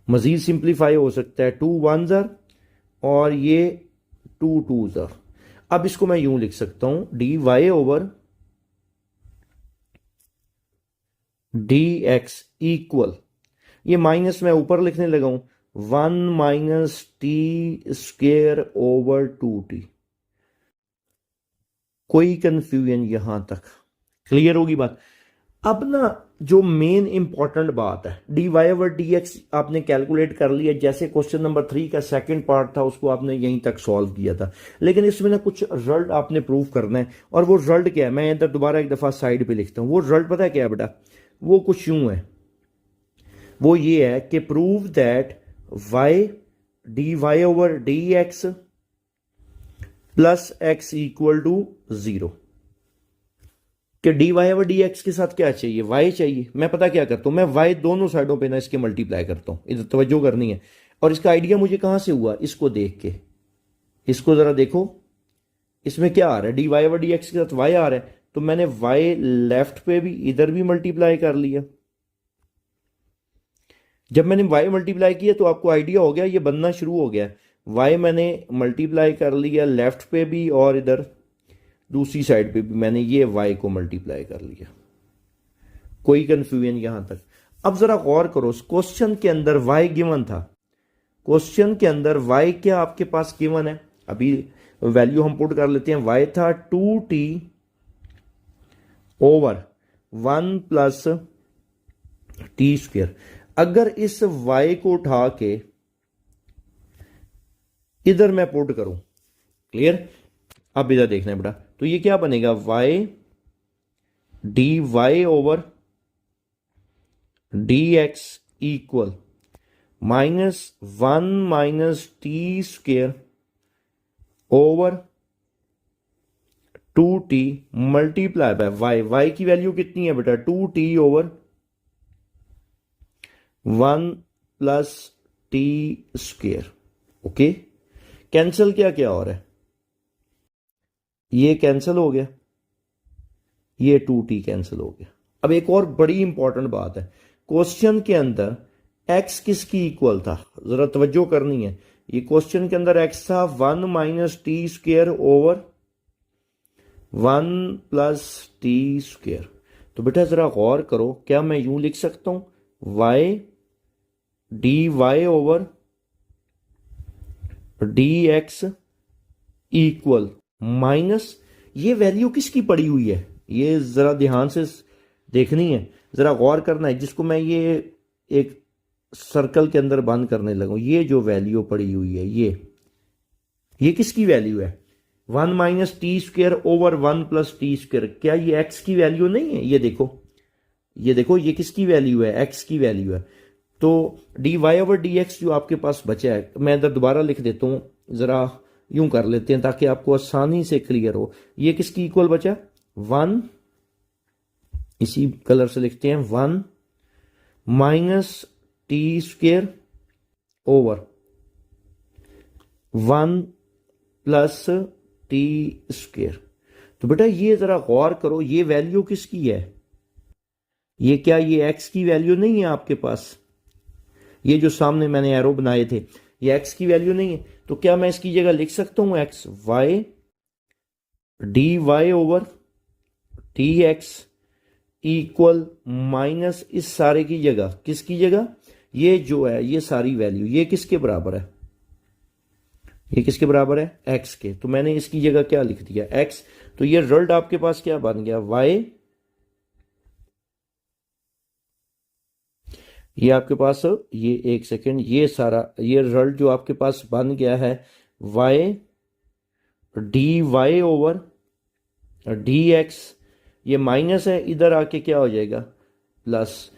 मजीद सिंप्लीफाई हो सकता है, 2 1 ज़र और ये 2 2 ज़र। अब इसको मैं यूं लिख सकता हूं, d Y over D x equal, ये माइनस मैं ऊपर लिखने लगा हूं, 1 minus t square over 2t। कोई कंफ्यूजन यहां तक क्लियर होगी बात। अब ना जो मेन इंपॉर्टेंट बात है, D Y over D x आपने कैलकुलेट कर लिया, जैसे क्वेश्चन नंबर 3 का सेकंड पार्ट था उसको आपने यहीं तक सॉल्व किया था, लेकिन इसमें ना कुछ रिजल्ट आपने प्रूव करना है। और वो रिजल्ट क्या है, मैं इधर दोबारा एक दफा साइड पे लिखता हूं। वो रिजल्ट पता है क्या है बेटा, वो कुछ यूं है, वो ये है कि prove that y d Y over D x plus x equal to 0, कि d Y over D x के साथ क्या चाहिए, वाई चाहिए। मैं पता क्या करता हूं, मैं वाई दोनों साइडों पे ना इसके मल्टीप्लाई करता हूं, इधर तवज्जो करनी है। और इसका आइडिया मुझे कहां से हुआ, इसको देख के, इसको जरा देखो, इसमें क्या आ रहा है, D Y over D x के साथ वाई आ रहा है, तो मैंने वाई लेफ्ट पे भी इधर भी मल्टीप्लाई कर लिया। जब मैंने y मल्टीप्लाई किया तो आपको आइडिया हो गया, ये बनना शुरू हो गया। y मैंने मल्टीप्लाई कर लिया लेफ्ट पे भी और इधर दूसरी साइड पे भी मैंने ये y को मल्टीप्लाई कर लिया। कोई कंफ्यूजन यहां तक। अब जरा गौर करो, क्वेश्चन के अंदर y गिवन था, क्वेश्चन के अंदर y क्या आपके पास गिवन है, अभी वैल्यू हम पुट कर लेते हैं। y था 2t over 1 plus t square. अगर इस y को उठा के इधर मैं पुट करूं, क्लियर, अब इधर देखना है बेटा, तो ये क्या बनेगा, y d Y over D x equal -1 minus t square over 2t multiply by y की वैल्यू कितनी है बेटा, 2t over 1 plus t square. Okay, cancel क्या क्या हो रहा है, ये कैंसिल हो गया, ये 2t कैंसिल हो गया। अब एक और बड़ी इंपॉर्टेंट बात है, क्वेश्चन के अंदर x किसकी इक्वल था, जरा तवज्जो करनी है। ये क्वेश्चन के अंदर x था 1 minus t square over 1 plus t square. तो बेटा जरा गौर करो, क्या मैं यूं लिख सकता हूं, y d Y over D x equal minus, ये वैल्यू किसकी पड़ी हुई है, ये जरा ध्यान से देखनी है, जरा गौर करना है। जिसको मैं ये एक सर्कल के अंदर बंद करने लगूँ, ये जो वैल्यू पड़ी हुई है ये किसकी वैल्यू है? 1 minus t square over 1 plus t square. क्या ये एक्स की वैल्यू नहीं है? ये देखो ये किसकी वैल्यू है? एक्स की वैल्यू है। तो D Y over D x जो आपके पास बचा है, मैं इधर दोबारा लिख देता हूँ, जरा यूं कर लेते हैं ताकि आपको आसानी से क्लियर हो। ये किसकी इक्वल बचा? 1, इसी कलर से लिखते हैं, 1 minus t square over 1 plus t square. तो बेटा ये जरा गौर करो, ये वैल्यू किसकी है? ये एक्स की वैल्यू नहीं है आपके पास? ये जो सामने मैंने एरो बनाए थे, ये एक्स की वैल्यू नहीं है। तो क्या मैं इसकी जगह लिख सकता हूं x y d Y over t x equal minus इस सारे की जगह किसकी जगह? ये जो है ये सारी वैल्यू ये किसके बराबर है? ये किसके बराबर है? एक्स के। तो मैंने इसकी जगह क्या लिख दिया? एक्स। तो ये रिजल्ट आपके पास क्या बन गया? वाई, ये आपके पास, ये एक सेकेंड, ये सारा ये रिजल्ट जो आपके पास बन गया है, y d Y over D x, ये माइनस है, इधर आके क्या हो जाएगा? प्लस।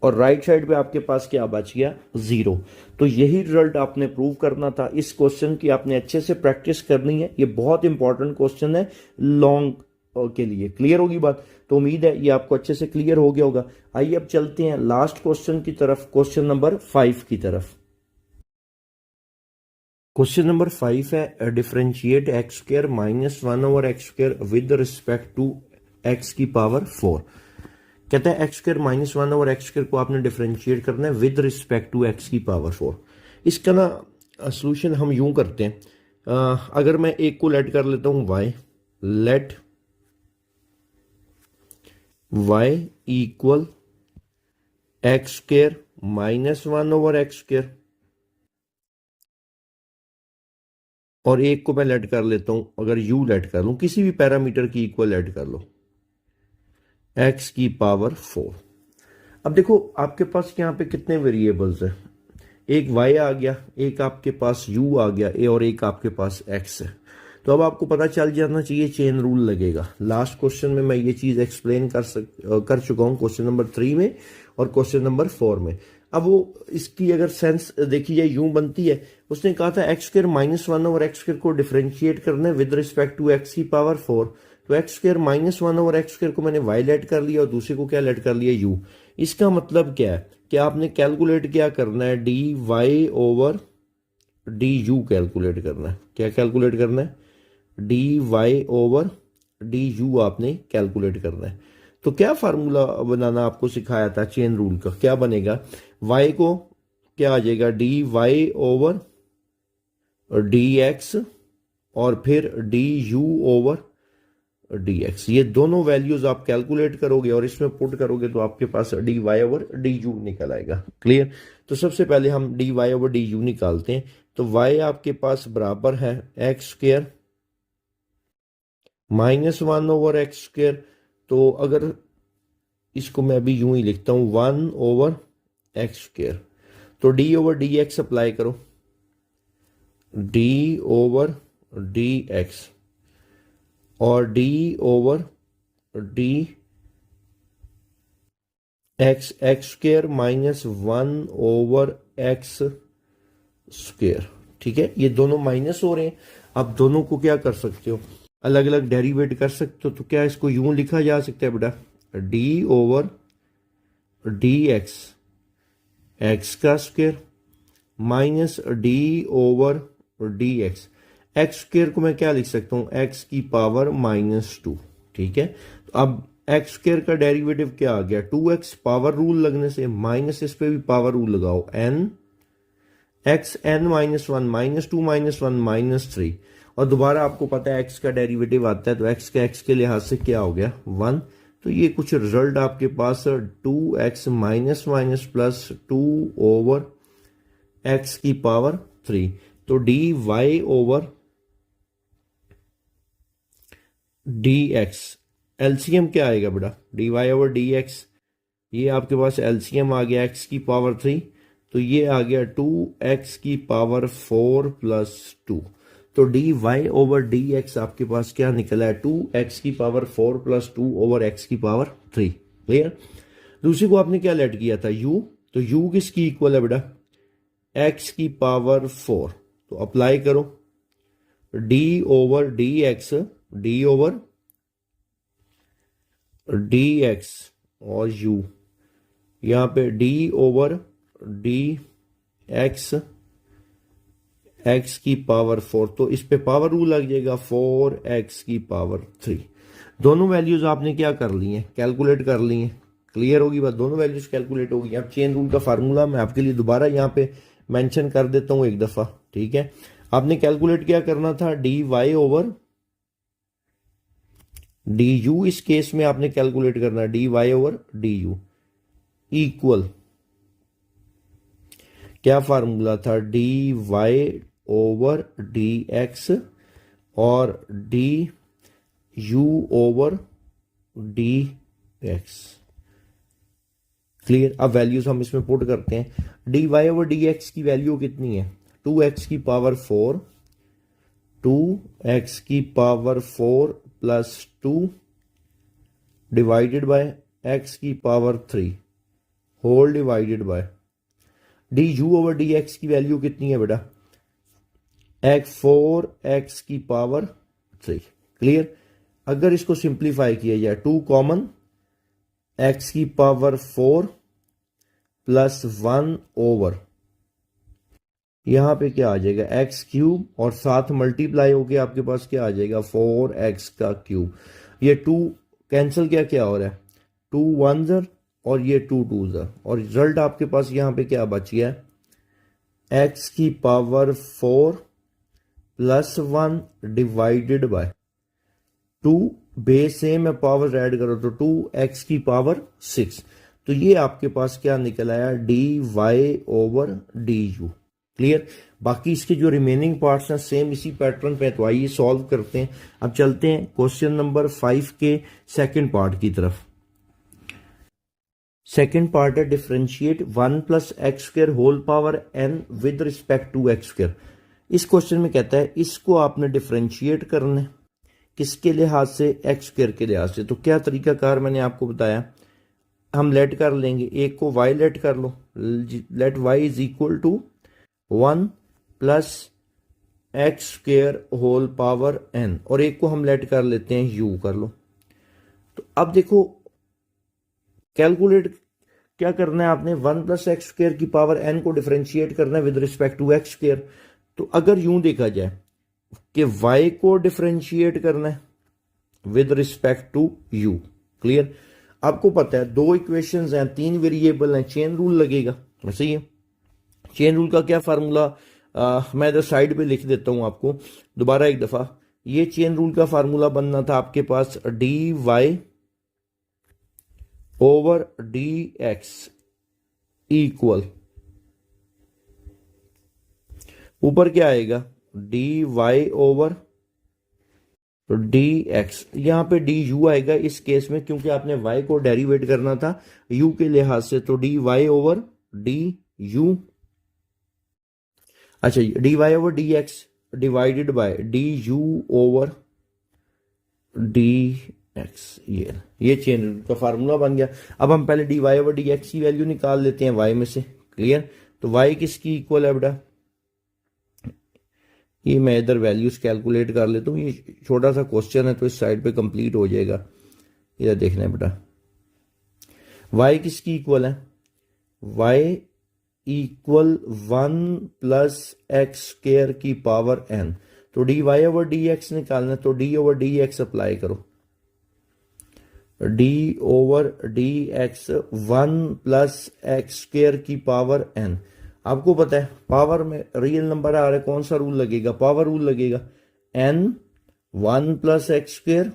और राइट साइड पे आपके पास क्या बच गया? 0। तो यही रिजल्ट आपने प्रूव करना था। इस क्वेश्चन की आपने अच्छे से प्रैक्टिस करनी है, ये बहुत इंपॉर्टेंट क्वेश्चन है लॉन्ग के लिए। क्लियर होगी बात? तो उम्मीद है ये आपको अच्छे से क्लियर हो गया होगा। आइए अब चलते हैं लास्ट क्वेश्चन की तरफ, क्वेश्चन नंबर 5 की तरफ। क्वेश्चन नंबर 5 है, differentiate x square minus 1 over x square with respect to x की पावर 4। कहता है x square minus 1 over x square को आपने डिफरेंशिएट करना है विद रिस्पेक्ट टू एक्स की पावर 4। इसका ना सोल्यूशन हम यूं करते हैं, अगर मैं एक को लेट कर लेता हूं y, let y equal x square minus 1 over x square, और एक को मैं लेट कर लेता हूं, अगर यू लेट कर लूं, किसी भी पैरामीटर की इक्वल लेट कर लो, एक्स की पावर 4। अब देखो आपके पास यहां पे कितने वेरिएबल्स हैं? एक y आ गया, एक आपके पास u आ गया, और एक आपके पास x है। तो अब आपको पता चल जाना चाहिए, चेन रूल लगेगा। लास्ट क्वेश्चन में मैं ये चीज एक्सप्लेन कर चुका हूं, क्वेश्चन नंबर 3 में और क्वेश्चन नंबर 4 में। अब वो इसकी अगर सेंस देखी जाए यूं बनती है, उसने कहा था x square minus 1 over x square को डिफरेंशिएट करना है विद रिस्पेक्ट टू एक्स की पावर 4। तो x square minus 1 over x square को मैंने वाई लेट कर लिया और दूसरे को क्या लेट कर लिया? यू। इसका मतलब क्या है कि आपने कैलकुलेट क्या करना है? D Y over d u calculate करना है। क्या कैलकुलेट करना है? D Y over d u आपने कैलकुलेट करना है। तो क्या फार्मूला बनाना आपको सिखाया था चेन रूल का? क्या बनेगा? वाई को क्या आ जाएगा? D Y over D x और फिर d u over D x. ये दोनों वैल्यूज आप कैलकुलेट करोगे और इसमें पुट करोगे तो आपके पास d Y over d u निकल आएगा। क्लियर? तो सबसे पहले हम d Y over d u निकालते हैं। तो वाई आपके पास बराबर है x square minus 1 over x square. तो अगर इसको मैं अभी यूं ही लिखता हूं, 1 ओवर एक्स स्क्वायर। तो D over D x apply करो, डी ओवर डी एक्स और D over D x x square minus 1 over x square. ठीक है, ये दोनों माइनस हो रहे हैं। आप दोनों को क्या कर सकते हो? अलग अलग डेरिवेट कर सकते हो। तो क्या इसको यूं लिखा जा सकता है बेटा? D over D x x का square minus d over D x. X square को मैं क्या लिख सकता हूं? एक्स की पावर -2। ठीक है, तो अब एक्स स्क्वेयर का डेरिवेटिव क्या आ गया? 2x। पावर रूल लगने से माइनस, इस पे भी पावर रूल लगाओ, n एक्स n -1 -2 -1 -3। और दोबारा आपको पता है x का डेरिवेटिव आता है तो x का x के लिहाज से क्या हो गया? 1। तो ये कुछ रिजल्ट आपके पास 2x minus plus 2 over x की पावर 3। तो D Y over D x, LCM क्या आएगा बेटा? D Y over D x, ये आपके पास एलसीएम आ गया x की पावर 3। तो ये आ गया 2x की पावर 4 प्लस 2। तो dy ओवर dx आपके पास क्या निकला है, 2x की पावर 4 प्लस 2 ओवर x की पावर 3। क्लियर। दूसरी को आपने क्या लेट किया था, u, तो u किसकी इक्वल है बेटा, x की पावर 4। तो अप्लाई करो d over dx, d over dx और u, यहां पे d ओवर dx x की पावर 4, तो इस पे पावर रूल लग जाएगा 4x की पावर 3। दोनों वैल्यूज आपने क्या कर ली हैं, कैलकुलेट कर ली हैं। क्लियर होगी बात, दोनों वैल्यूज कैलकुलेट होगी। अब चेन रूल का फार्मूला मैं आपके लिए दोबारा यहाँ पे मेंशन कर देता हूँ एक दफा, ठीक है। आपने कैलकुलेट क्या करना था, d Y over d u, इस केस में आपने कैलकुलेट करना d Y over d u equal, क्या फार्मूला था, d Y over D x और d u over D x. Clear. अब वैल्यूज हम इसमें पुट करते हैं। D Y over D x की वैल्यू कितनी है, 2x की पावर 4, 2x की power 4 plus 2 divided by x की power 3 whole divided by d u over D x की वैल्यू कितनी है बेटा, 4x की पावर 3। क्लियर। अगर इसको सिंप्लीफाई किया जाए, 2 कॉमन, x की पावर 4 प्लस 1 ओवर, यहां पे क्या आ जाएगा, x क्यूब, और साथ मल्टीप्लाई होके आपके पास क्या आ जाएगा, 4x का क्यूब। ये 2 कैंसिल क्या क्या हो रहा है, 2 1 और ये 2 2 और रिजल्ट आपके पास यहां पे क्या बच गया है, x की power 4 plus 1 divided bye 2, base same है, पावर ऐड करो तो 2x की पावर 6। तो ये आपके पास क्या निकल आया, d Y over d u. Clear. बाकी इसके जो रिमेनिंग पार्ट्स हैं सेम इसी पैटर्न पे, तो आइए सॉल्व करते हैं। अब चलते हैं क्वेश्चन नंबर 5 के सेकंड पार्ट की तरफ। सेकंड पार्ट है differentiate 1 plus x square whole power n with respect to x square. इस क्वेश्चन में कहता है इसको आपने डिफरेंशिएट करना है, किसके लिहाज से, एक्स स्क्र के लिहाज से। तो क्या तरीकाकार मैंने आपको बताया, हम लेट कर लेंगे, एक को y लेट कर लो, let y is equal to 1 plus x square whole power n, और एक को हम लेट कर लेते हैं u कर लो। तो अब देखो कैलकुलेट क्या करना है आपने, 1 प्लस एक्स स्क्र की पावर n को डिफरेंशिएट करना है with respect to x square. तो अगर यूं देखा जाए कि y को डिफरेंशिएट करना है with respect to u। Clear. आपको पता है 2 इक्वेशंस हैं, 3 वेरिएबल हैं, चेन रूल लगेगा। वैसे ही चेन रूल का क्या फार्मूला, मैं इधर साइड पे लिख देता हूं आपको दोबारा एक दफा। ये चेन रूल का फार्मूला बनना था आपके पास, d Y over D x equal, ऊपर क्या आएगा, d Y over D x, यहां पे डी यू आएगा इस केस में, क्योंकि आपने y को डेरिवेट करना था u के लिहाज से। तो D Y over d u, अच्छा d Y over D x divided by d u over D x. ये चेन का फार्मूला बन गया। अब हम पहले d Y over D x की वैल्यू निकाल लेते हैं y में से। क्लियर। तो y किसकी इक्वल है बेटा, ये मैं इधर वैल्यूज कैलकुलेट कर लेता हूँ, ये छोटा सा क्वेश्चन है तो इस साइड पे कंप्लीट हो जाएगा। इधर देखना है बेटा, y किसकी इक्वल है, y equal 1 plus x square की पावर n। तो D Y over D x निकालना, तो D over D x apply करो, D over D x 1 plus x square की पावर n। आपको पता है पावर में रियल नंबर आ रहा है, कौन सा रूल लगेगा, पावर रूल लगेगा, n 1 plus x square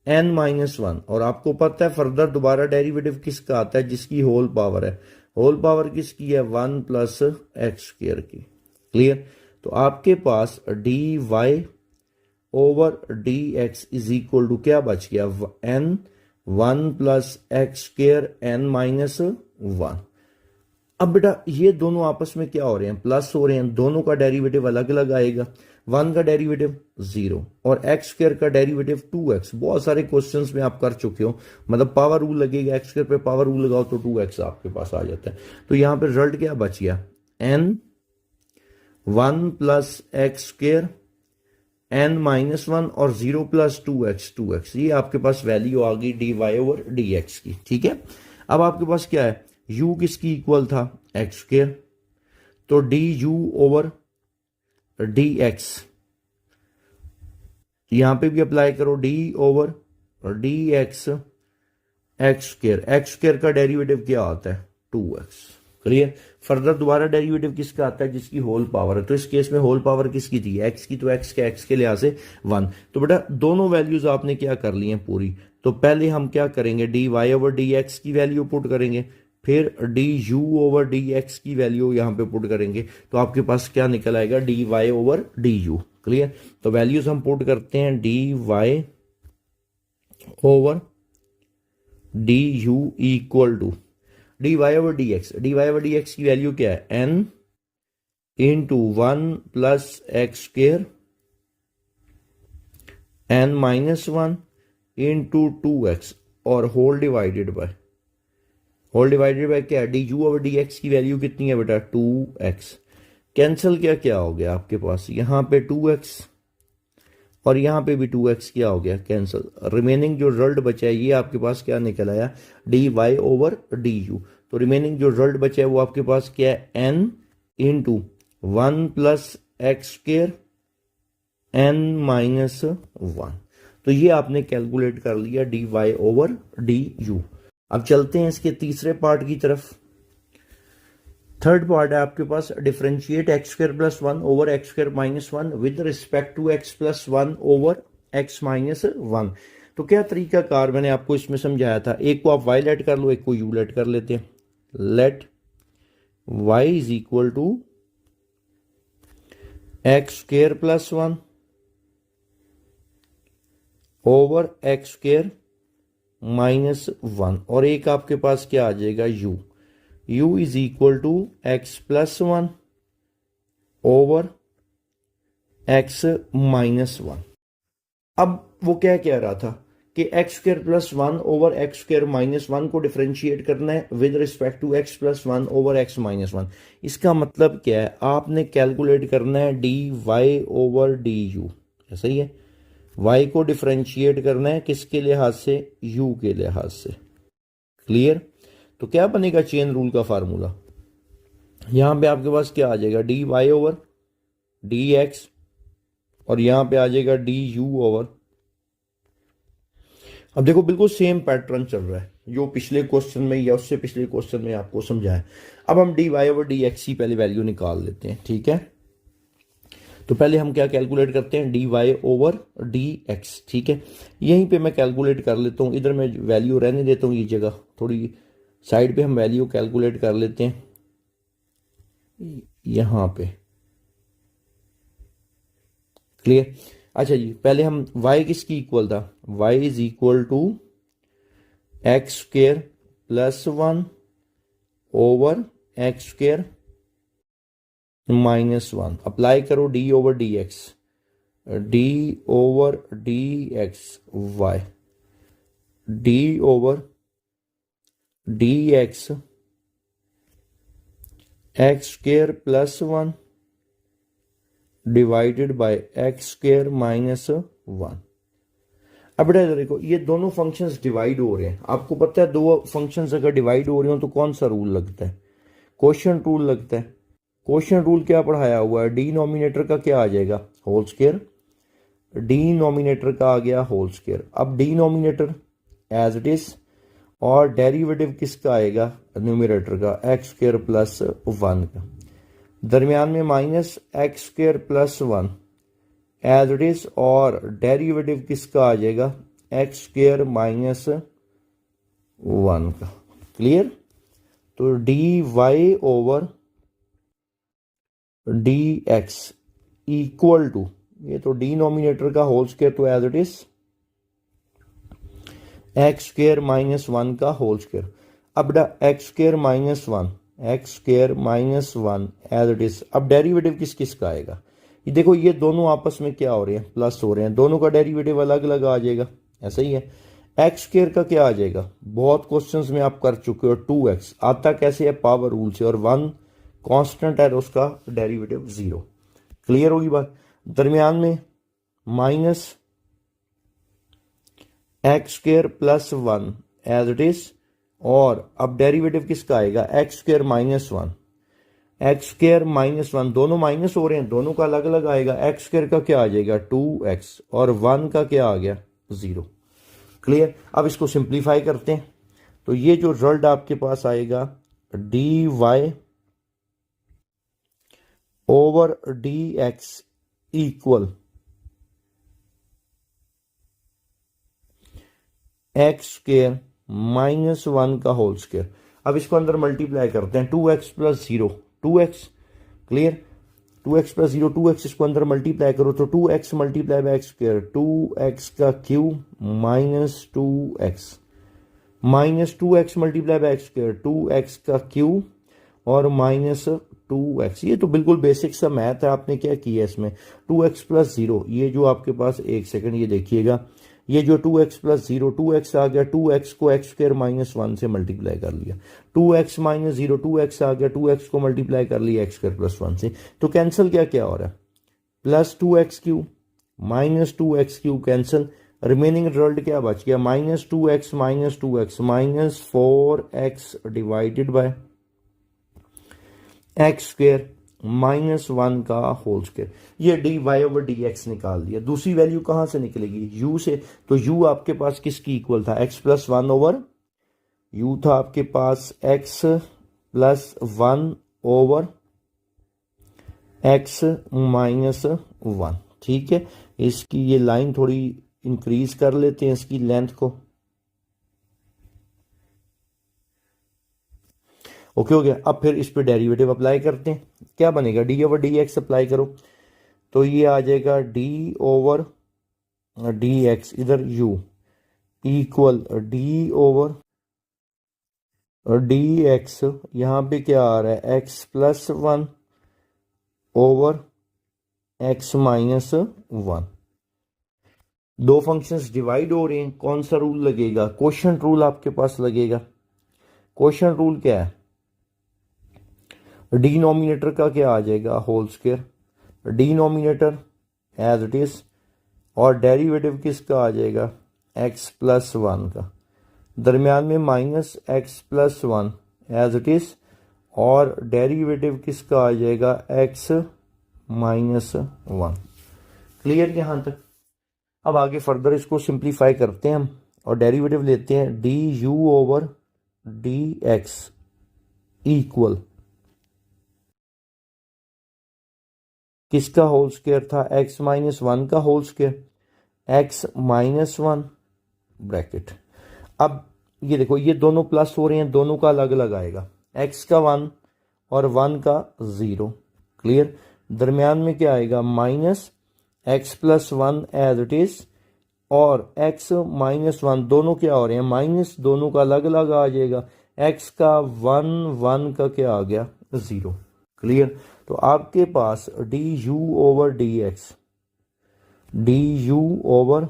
n minus 1। और आपको पता है फर्दर दोबारा डेरिवेटिव किसका आता है, जिसकी होल पावर है। होल पावर किसकी है, 1 प्लस एक्स स्क्र की। क्लियर। तो आपके पास d Y over D x is equal to क्या बच गया, n 1 plus x square n minus 1। अब बेटा ये दोनों आपस में क्या हो रहे हैं, प्लस हो रहे हैं, दोनों का डेरिवेटिव अलग अलग आएगा। 1 का डेरिवेटिव 0 और एक्स स्क्वायर का डेरिवेटिव 2x। बहुत सारे क्वेश्चंस में आप कर चुके हो, मतलब पावर रूल लगेगा, एक्स स्क्वायर पे पावर रूल लगाओ तो 2x आपके पास आ जाता है। तो यहां पे रिजल्ट क्या बच गया, n 1 plus x square n-1 और 0 प्लस 2x। ये आपके पास वैल्यू आ गई dy ओवर dx की, ठीक है। अब आपके पास क्या है, u किसकी इक्वल था, एक्स स्क्वायर, तो du ओवर dx यहां पे भी अप्लाई करो, d over dx x square का डेरिवेटिव क्या आता है, 2x। क्लियर। फर्दर दोबारा डेरिवेटिव किसका आता है, जिसकी होल पावर है। तो इस केस में होल पावर किसकी थी, एक्स की, तो एक्स के लिहाज से 1। तो बेटा दोनों वैल्यूज आपने क्या कर ली हैं पूरी। तो पहले हम क्या करेंगे, d Y over D x की वैल्यू पुट करेंगे, फिर d u over D x की वैल्यू यहां पे पुट करेंगे, तो आपके पास क्या निकल आएगा, d Y over d u. Clear. तो वैल्यूज हम पुट करते हैं, D Y over d u equal to D Y over D x. D Y over D x की वैल्यू क्या है, n into 1 plus x square n-1 into 2x और whole divided by क्या है, d u over D x की value कितनी है बेटा, 2x। कैंसिल क्या हो गया आपके पास, यहां पे 2x और यहां पे भी 2x क्या हो गया, कैंसिल। रिमेनिंग जो रिजल्ट बचा है ये आपके पास क्या निकल आया, d Y over d u. तो रिमेनिंग जो रिजल्ट बचा है वो आपके पास क्या है, n into 1 plus x square n-1। तो ये आपने कैलकुलेट कर लिया d Y over d u. अब चलते हैं इसके तीसरे पार्ट की तरफ। थर्ड पार्ट है आपके पास, differentiate x square plus 1 over x square minus 1 with respect to x plus 1 over x minus 1। तो क्या तरीका कार मैंने आपको इसमें समझाया था, एक को आप वाई लेट कर लो, एक को यू लेट कर लेते हैं। Let y is equal to x square plus 1 over x square minus 1 और एक आपके पास क्या आ जाएगा, u is equal to x plus 1 over x minus 1। अब वो क्या कह रहा था कि x square plus 1 over x square minus 1 को डिफरेंशिएट करना है with respect to x plus 1 over x minus 1। इसका मतलब क्या है, आपने कैलकुलेट करना है D Y over d u, ऐसा ही है। y को डिफरेंशिएट करना है किसके लिहाज से, u के लिहाज से। क्लियर। तो क्या बनेगा चेन रूल का फार्मूला, यहां पे आपके पास क्या आ जाएगा, d Y over D x और यहां पे आ जाएगा डी यू ओवर। अब देखो बिल्कुल सेम पैटर्न चल रहा है जो पिछले क्वेश्चन में या उससे पिछले क्वेश्चन में आपको समझाया। अब हम d Y over D x की पहले वैल्यू निकाल लेते हैं, ठीक है। तो पहले हम क्या कैलकुलेट करते हैं, D Y over D x, ठीक है। यहीं पे मैं कैलकुलेट कर लेता हूं, इधर मैं वैल्यू रहने देता हूं, ये जगह थोड़ी साइड पे हम वैल्यू कैलकुलेट कर लेते हैं यहां पे। क्लियर। अच्छा जी, पहले हम y किसकी इक्वल था, y is equal to x square plus 1 over x square minus 1। Apply करो d over D x, d over D x y, d over D x x square plus 1 divided by x square minus 1। अब बेटा इधर देखो, ये दोनों functions divide हो रहे हैं। आपको पता है दो फंक्शंस अगर डिवाइड हो रहे हो तो कौन सा रूल लगता है, क्वोशिएंट रूल लगता है। क्वोशिएंट रूल क्या पढ़ाया हुआ है, डिनोमिनेटर का क्या आ जाएगा, होल स्क्वायर, डिनोमिनेटर का आ गया होल स्क्वायर। अब डिनोमिनेटर एज इट इज और डेरिवेटिव किसका आएगा, न्यूमरेटर का, एक्स स्क्वायर प्लस 1 का, दरमियान में minus x square plus 1 as it is और डेरिवेटिव किसका आ जाएगा, एक्स स्क्वायर माइनस 1 का। क्लियर। तो D Y over D x equal to, ये तो डिनोमिनेटर का होल स्क्वायर तो as it is x square minus 1 का होल स्क्वायर। अब x square minus 1 x square minus one as it is. अब derivative किस किस का आएगा, ये देखो ये दोनों आपस में क्या हो रहे हैं, प्लस हो रहे हैं, दोनों का डेरिवेटिव अलग अलग आ जाएगा, ऐसा ही है। एक्स स्क्वायर का क्या आ जाएगा, बहुत क्वेश्चंस में आप कर चुके हो, 2x आता कैसे है, पावर रूल से, और 1 कांस्टेंट है तो उसका डेरिवेटिव 0। क्लियर होगी बात। दरमियान में minus x square plus 1 as it is, और अब डेरिवेटिव किसका आएगा, x square minus 1, x square minus 1, दोनों माइनस हो रहे हैं, दोनों का अलग अलग आएगा। एक्स स्क्वायर का क्या आ जाएगा 2x, और 1 का क्या आ गया 0। क्लियर। अब इसको सिंप्लीफाई करते हैं, तो ये जो रिजल्ट आपके पास आएगा dy over dx equal x square minus 1 का होल स्क्वायर। अब इसको अंदर मल्टीप्लाई करते हैं, 2x plus 0 2x। Clear. 2x plus 0 2x, इसको अंदर मल्टीप्लाई करो तो 2x multiply by x square, 2x का cube minus 2x, minus 2x multiply by x square, 2x का क्यूब और माइनस 2x। ये तो बिल्कुल बेसिक सा मैथ है, आपने क्या किया इसमें, 2x प्लस 0, ये जो आपके पास, एक सेकंड ये देखिएगा, ये जो 2x प्लस 0 2x आ गया, 2x को एक्स स्क्वायर माइनस 1 से मल्टीप्लाई कर लिया, 2x माइनस 0 2x आ गया, 2x को मल्टीप्लाई कर लिया एक्स स्क्वायर प्लस 1 से, तो कैंसिल क्या क्या हो रहा है, plus 2x cube minus 2x cube cancel, remaining result क्या बच गया, minus 2x minus 4x divided by x square minus 1 का होल स्क्वायर। ये dy ओवर dx निकाल दिया। दूसरी वैल्यू कहां से निकलेगी, u से, तो u आपके पास किसकी इक्वल था, x प्लस 1 ओवर, u था आपके पास x plus 1 over x minus 1। ठीक है, इसकी ये लाइन थोड़ी इंक्रीज कर लेते हैं, इसकी लेंथ को। ओके हो गया। अब फिर इस पे डेरिवेटिव अप्लाई करते हैं, क्या बनेगा, D over D x apply करो तो ये आ जाएगा डी ओवर डी एक्स, इधर u equal D over D x, यहां पे क्या आ रहा है, x plus 1 over x minus 1। दो फंक्शंस डिवाइड हो रहे हैं, कौन सा रूल लगेगा, क्वोशंट रूल आपके पास लगेगा। क्वोशंट रूल क्या है, डिनोमिनेटर का क्या आ जाएगा, whole square, denominator as it is, और डेरिवेटिव किसका आ जाएगा, x प्लस 1 का, दरमियान में minus x plus 1 as it is, और डेरिवेटिव किसका आ जाएगा, x माइनस 1। क्लियर यहां तक। अब आगे फर्दर इसको सिंप्लीफाई करते हैं हम, और डेरिवेटिव लेते हैं d u over D x equal किसका होल स्क्वायर था, x माइनस 1 का whole square, x minus 1 bracket. अब ये देखो ये दोनों प्लस हो रहे हैं, दोनों का अलग अलग आएगा, x का 1 और 1 का 0। क्लियर। दरमियान में क्या आएगा, minus x plus 1 as it is, और x माइनस 1, दोनों क्या हो रहे हैं माइनस, दोनों का अलग अलग आ जाएगा, x का 1 1 का क्या आ गया 0। क्लियर। तो आपके पास d u over D x, d u over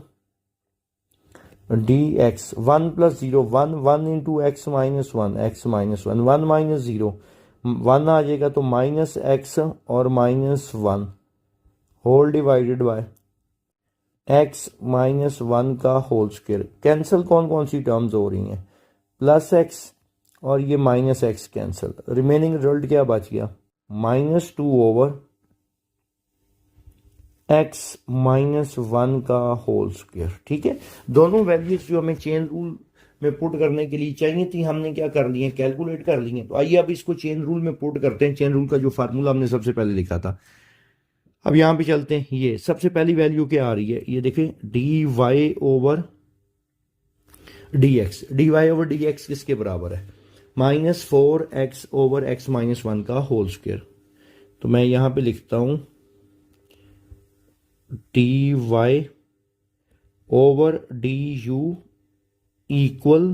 D x, 1 plus 0 1 1 into x minus 1, x minus 1, 1 minus 0 1 आ जाएगा, तो माइनस एक्स और minus 1 whole divided by x minus 1 का होल स्क्वायर। कैंसिल कौन कौन सी टर्म्स हो रही हैं, प्लस एक्स और ये minus x cancel, remaining result क्या बच गया, माइनस 2 ओवर एक्स माइनस 1 का होल स्क्वायर। ठीक है, दोनों वैल्यूज जो हमें चेन रूल में पुट करने के लिए चाहिए थी, हमने क्या कर लिए, कैलकुलेट कर लिए। तो आइए अब इसको चेन रूल में पुट करते हैं। चेन रूल का जो फार्मूला हमने सबसे पहले लिखा था, अब यहां पे चलते हैं। ये सबसे पहली वैल्यू क्या आ रही है, ये देखिए d Y over D x, d Y over D x किसके बराबर है, minus 4x over x minus 1 का होल स्क्वायर। तो मैं यहां पे लिखता हूं d Y over d u equal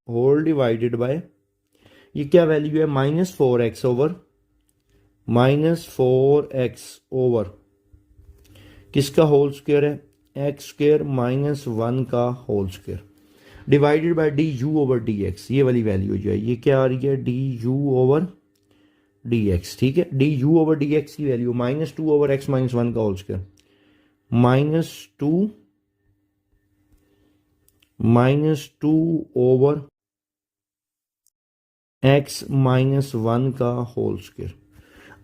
whole divided by ये क्या वैल्यू है, -4x किसका होल स्क्वायर है, x² -1 का whole square divided bye du/dx, ये वाली वैल्यू जो है ये क्या आ रही है, du/dx। ठीक है, du/dx की वैल्यू -2/x -1 का होल स्क्वायर, -2/x -1 का होल स्क्वायर।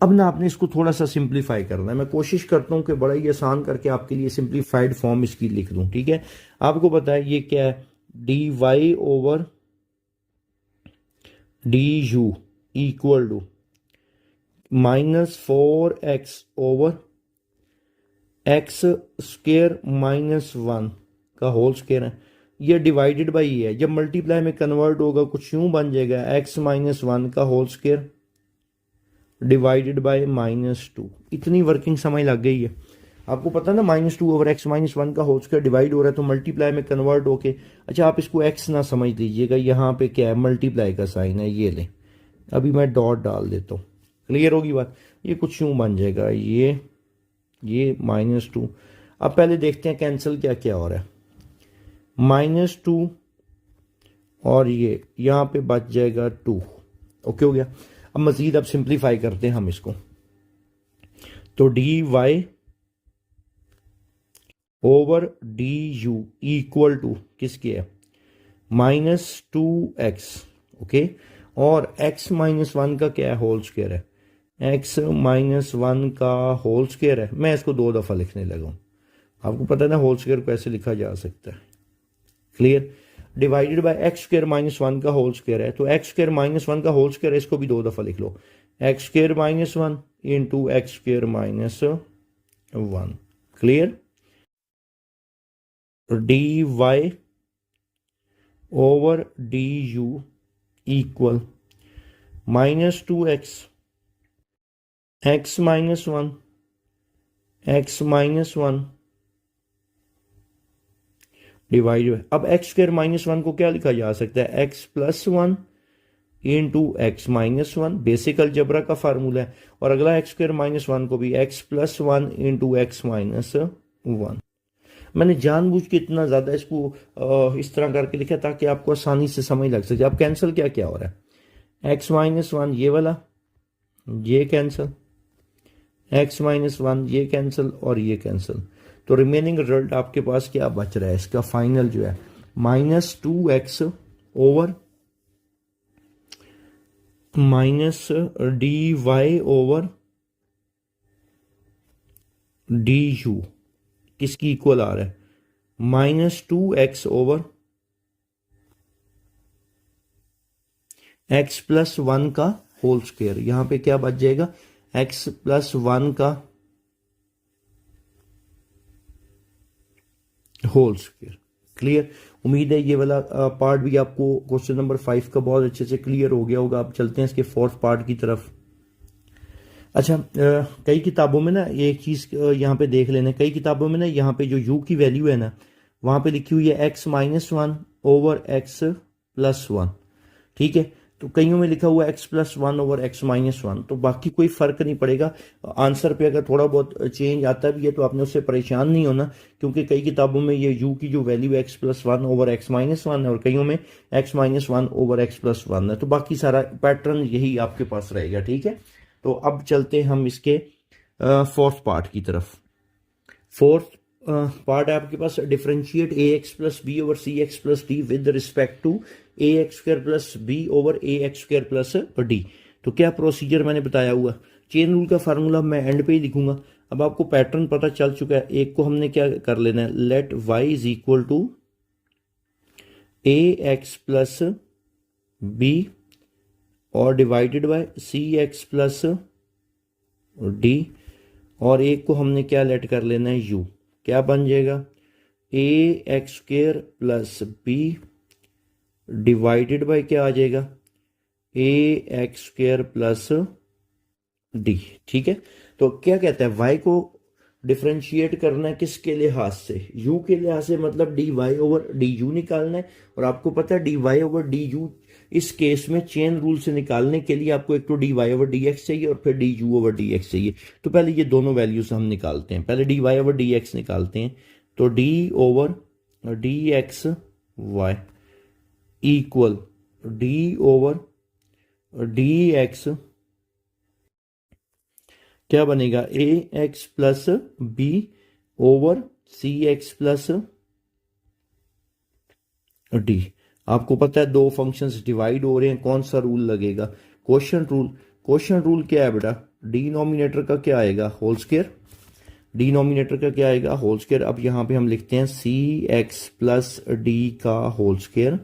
अब ना आपने इसको थोड़ा सा सिंप्लीफाई करना है, मैं कोशिश करता हूं कि बड़ा ही आसान करके आपके लिए सिंप्लीफाइड फॉर्म इसकी लिख दूं। ठीक है, आपको पता है ये क्या है, dy/du इक्वल टू -4x/x² -1 का होल स्क्वायर है। ये डिवाइडेड बाई ये है, जब मल्टीप्लाई में कन्वर्ट होगा कुछ यूं बन जाएगा, x -1 का होल स्क्वायर डिवाइडेड बाय -2। इतनी वर्किंग समझ लग गई है आपको, पता ना -2/x -1 का होल स्क्वायर डिवाइड हो रहा है तो मल्टीप्लाई में कन्वर्ट होके, अच्छा आप इसको x ना समझ लीजिएगा, यहाँ पे क्या है, मल्टीप्लाई का साइन है, ये ले, अभी मैं डॉट डाल देता हूँ, क्लियर होगी बात। ये कुछ यूं बन जाएगा, ये -2। अब पहले देखते हैं कैंसिल क्या क्या हो रहा है, -2 और ये यहाँ पे बच जाएगा 2। ओके हो गया। अब मजीद अब सिंप्लीफाई करते हैं हम इसको, तो dy/du इक्वल टू किसके है, -2x। ओके, और x -1 का क्या है, होल स्क्वायर है, x -1 का होल स्क्वायर है। मैं इसको 2 दफ़ा लिखने लगा हूँ, आपको पता है ना होल स्क्वायर को ऐसे लिखा जा सकता है, क्लियर। डिवाइडेड बाय x² -1 का होल स्क्वायर है, तो x² -1 का होल स्क्वायर है, इसको भी 2 दफ़ा लिख लो, x² -1 into x² -1, clear. dy/du equal -2x x -1 divide, अब x² -1 को क्या लिखा जा सकता है, x+1 into x -1, basic algebra का फार्मूला है। और अगला x² -1 को भी x+1 इंटू x -1। मैंने जानबूझ के इतना ज़्यादा इसको इस तरह करके लिखा ताकि आपको आसानी से समझ लग सके। अब कैंसिल क्या क्या हो रहा है, x -1 ये वाला, ये कैंसिल, x -1 ये कैंसिल और ये कैंसिल, तो रिमेनिंग रिजल्ट आपके पास क्या बच रहा है, इसका फाइनल जो है -2x ओवर -dy/du किसकी इक्वल आ रहा है, -2x ओवर x+1 का होल स्क्वायर। यहां पे क्या बच जाएगा, x+1 का होल स्क्वायर, क्लियर। उम्मीद है ये वाला पार्ट भी आपको क्वेश्चन नंबर 5 का बहुत अच्छे से क्लियर हो गया होगा। अब चलते हैं इसके 4th पार्ट की तरफ। अच्छा, कई किताबों में ना एक चीज़ यहाँ पे देख लेना, कई किताबों में ना यहाँ पे जो u की वैल्यू है ना, वहाँ पे लिखी हुई है x -1 ओवर x+1, ठीक है। तो कईयों में लिखा हुआ है x+1 ओवर x -1, तो बाकी कोई फ़र्क नहीं पड़ेगा। आंसर पे अगर थोड़ा बहुत चेंज आता भी है तो आपने उससे परेशान नहीं होना, क्योंकि कई किताबों में ये u की जो वैल्यू है x+1 ओवर x -1 है और कईयों में x -1 ओवर x+1 है, तो बाकी सारा पैटर्न यही आपके पास रहेगा, ठीक है। तो अब चलते हैं हम इसके 4th पार्ट की तरफ। 4th पार्ट है आपके पास, differentiate ax plus b over cx plus d with respect to ax² plus b over ax² plus d. तो क्या प्रोसीजर मैंने बताया हुआ, चेन रूल का फार्मूला मैं एंड पे ही लिखूंगा। अब आपको पैटर्न पता चल चुका है। एक को हमने क्या कर लेना है, let y is equal to ax plus b और divided by cx plus d, और एक को हमने क्या लेट कर लेना है u, क्या बन जाएगा ax² plus b divided by क्या आ जाएगा ax² प्लस डी, ठीक है। तो क्या कहता है, y को डिफ्रेंशिएट करना है किसके लिहाज से, u के लिहाज से, मतलब dy ओवर du निकालना है। और आपको पता है dy ओवर du इस केस में चेन रूल से निकालने के लिए आपको एक तो D Y over D x चाहिए और फिर d u over D x चाहिए। तो पहले ये दोनों वैल्यूज हम निकालते हैं। पहले d Y over D x निकालते हैं। तो D over D x y equal D over D x क्या बनेगा, a x plus b over c x plus d. आपको पता है दो फंक्शंस डिवाइड हो रहे हैं, कौन सा रूल लगेगा, क्वोशिएंट रूल। क्वोशिएंट रूल क्या है बेटा, डिनोमिनेटर का क्या आएगा, होल स्क्वायर। डिनोमिनेटर का क्या आएगा, होल स्क्वायर। अब यहां पे हम लिखते हैं सी एक्स प्लस डी का होल स्क्वायर।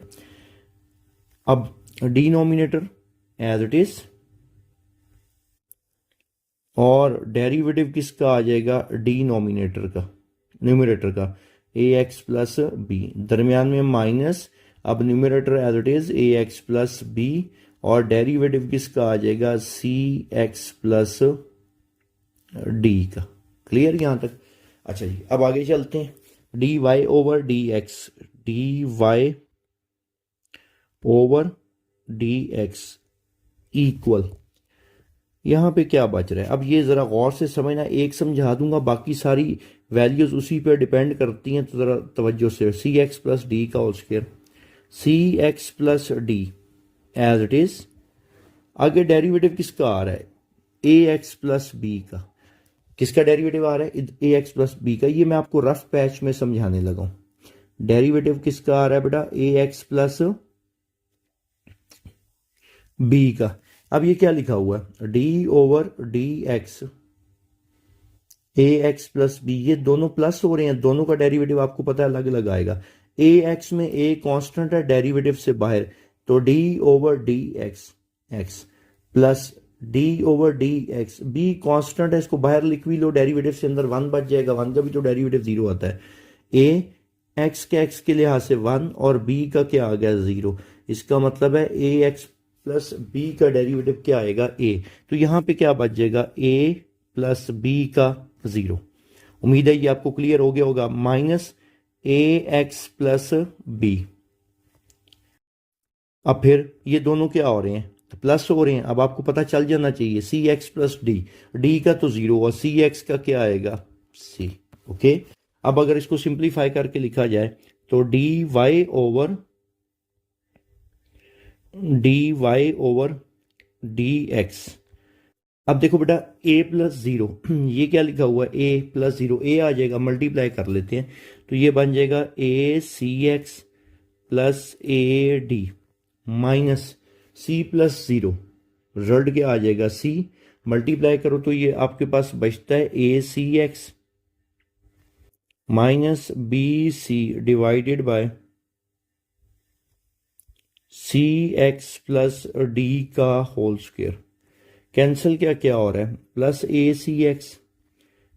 अब डिनोमिनेटर एज इट इज और डेरिवेटिव किसका आ जाएगा, डिनोमिनेटर का, न्यूमरेटर का, ए एक्स प्लस बी, दरमियान में माइनस। अब numerator as it is a x plus b और डेरिवेटिव किसका आ जाएगा, सी एक्स प्लस डी का। क्लियर यहां तक। अच्छा जी, अब आगे चलते हैं। D Y over D x, d Y over D x equal, यहां पे क्या बच रहा है, अब ये जरा गौर से समझना। एक समझा दूंगा, बाकी सारी वैल्यूज उसी पे डिपेंड करती हैं, तो जरा तवज्जो से। सी एक्स प्लस डी का whole square, c x plus d as it is. आगे डेरिवेटिव किसका आ रहा है, ए एक्स प्लस बी का। किसका डेरिवेटिव आ रहा है, ए एक्स प्लस बी का। ये मैं आपको रफ पैच में समझाने लगा हूं। डेरिवेटिव किसका आ रहा है बेटा, ए एक्स प्लस बी का। अब ये क्या लिखा हुआ है, D over D x a x plus B, ये दोनों प्लस हो रहे हैं, दोनों का डेरिवेटिव आपको पता है अलग अलग आएगा। ए एक्स में ए कांस्टेंट है, डेरिवेटिव से बाहर, तो D over D x x plus d over D x, B constant है, इसको बाहर लिख भी लो, डेरिवेटिव से अंदर वन बच जाएगा, वन का भी तो डेरिवेटिव जीरो आता है। ए एक्स के लिहाज से वन और बी का क्या आ गया, जीरो। इसका मतलब है ए एक्स प्लस बी का डेरिवेटिव क्या आएगा, ए। तो यहां पे क्या बच जाएगा, ए प्लस बी का जीरो। उम्मीद है ये आपको क्लियर हो गया होगा। Minus a x plus B. अब फिर ये दोनों क्या हो रहे हैं, प्लस हो रहे हैं। अब आपको पता चल जाना चाहिए सी एक्स प्लस डी, डी का तो जीरो और सी एक्स का क्या आएगा, सी। ओके, अब अगर इसको सिंप्लीफाई करके लिखा जाए तो D Y over D x. अब देखो बेटा, a प्लस जीरो, ये क्या लिखा हुआ है, a प्लस जीरो, a आ जाएगा, मल्टीप्लाई कर लेते हैं तो ये बन जाएगा a c x plus a d minus c plus zero, result क्या आ जाएगा, c। मल्टीप्लाई करो तो ये आपके पास बचता है a c x minus b c divided by c x plus d का होल स्क्वायर। कैंसिल क्या क्या हो रहा है, plus a c x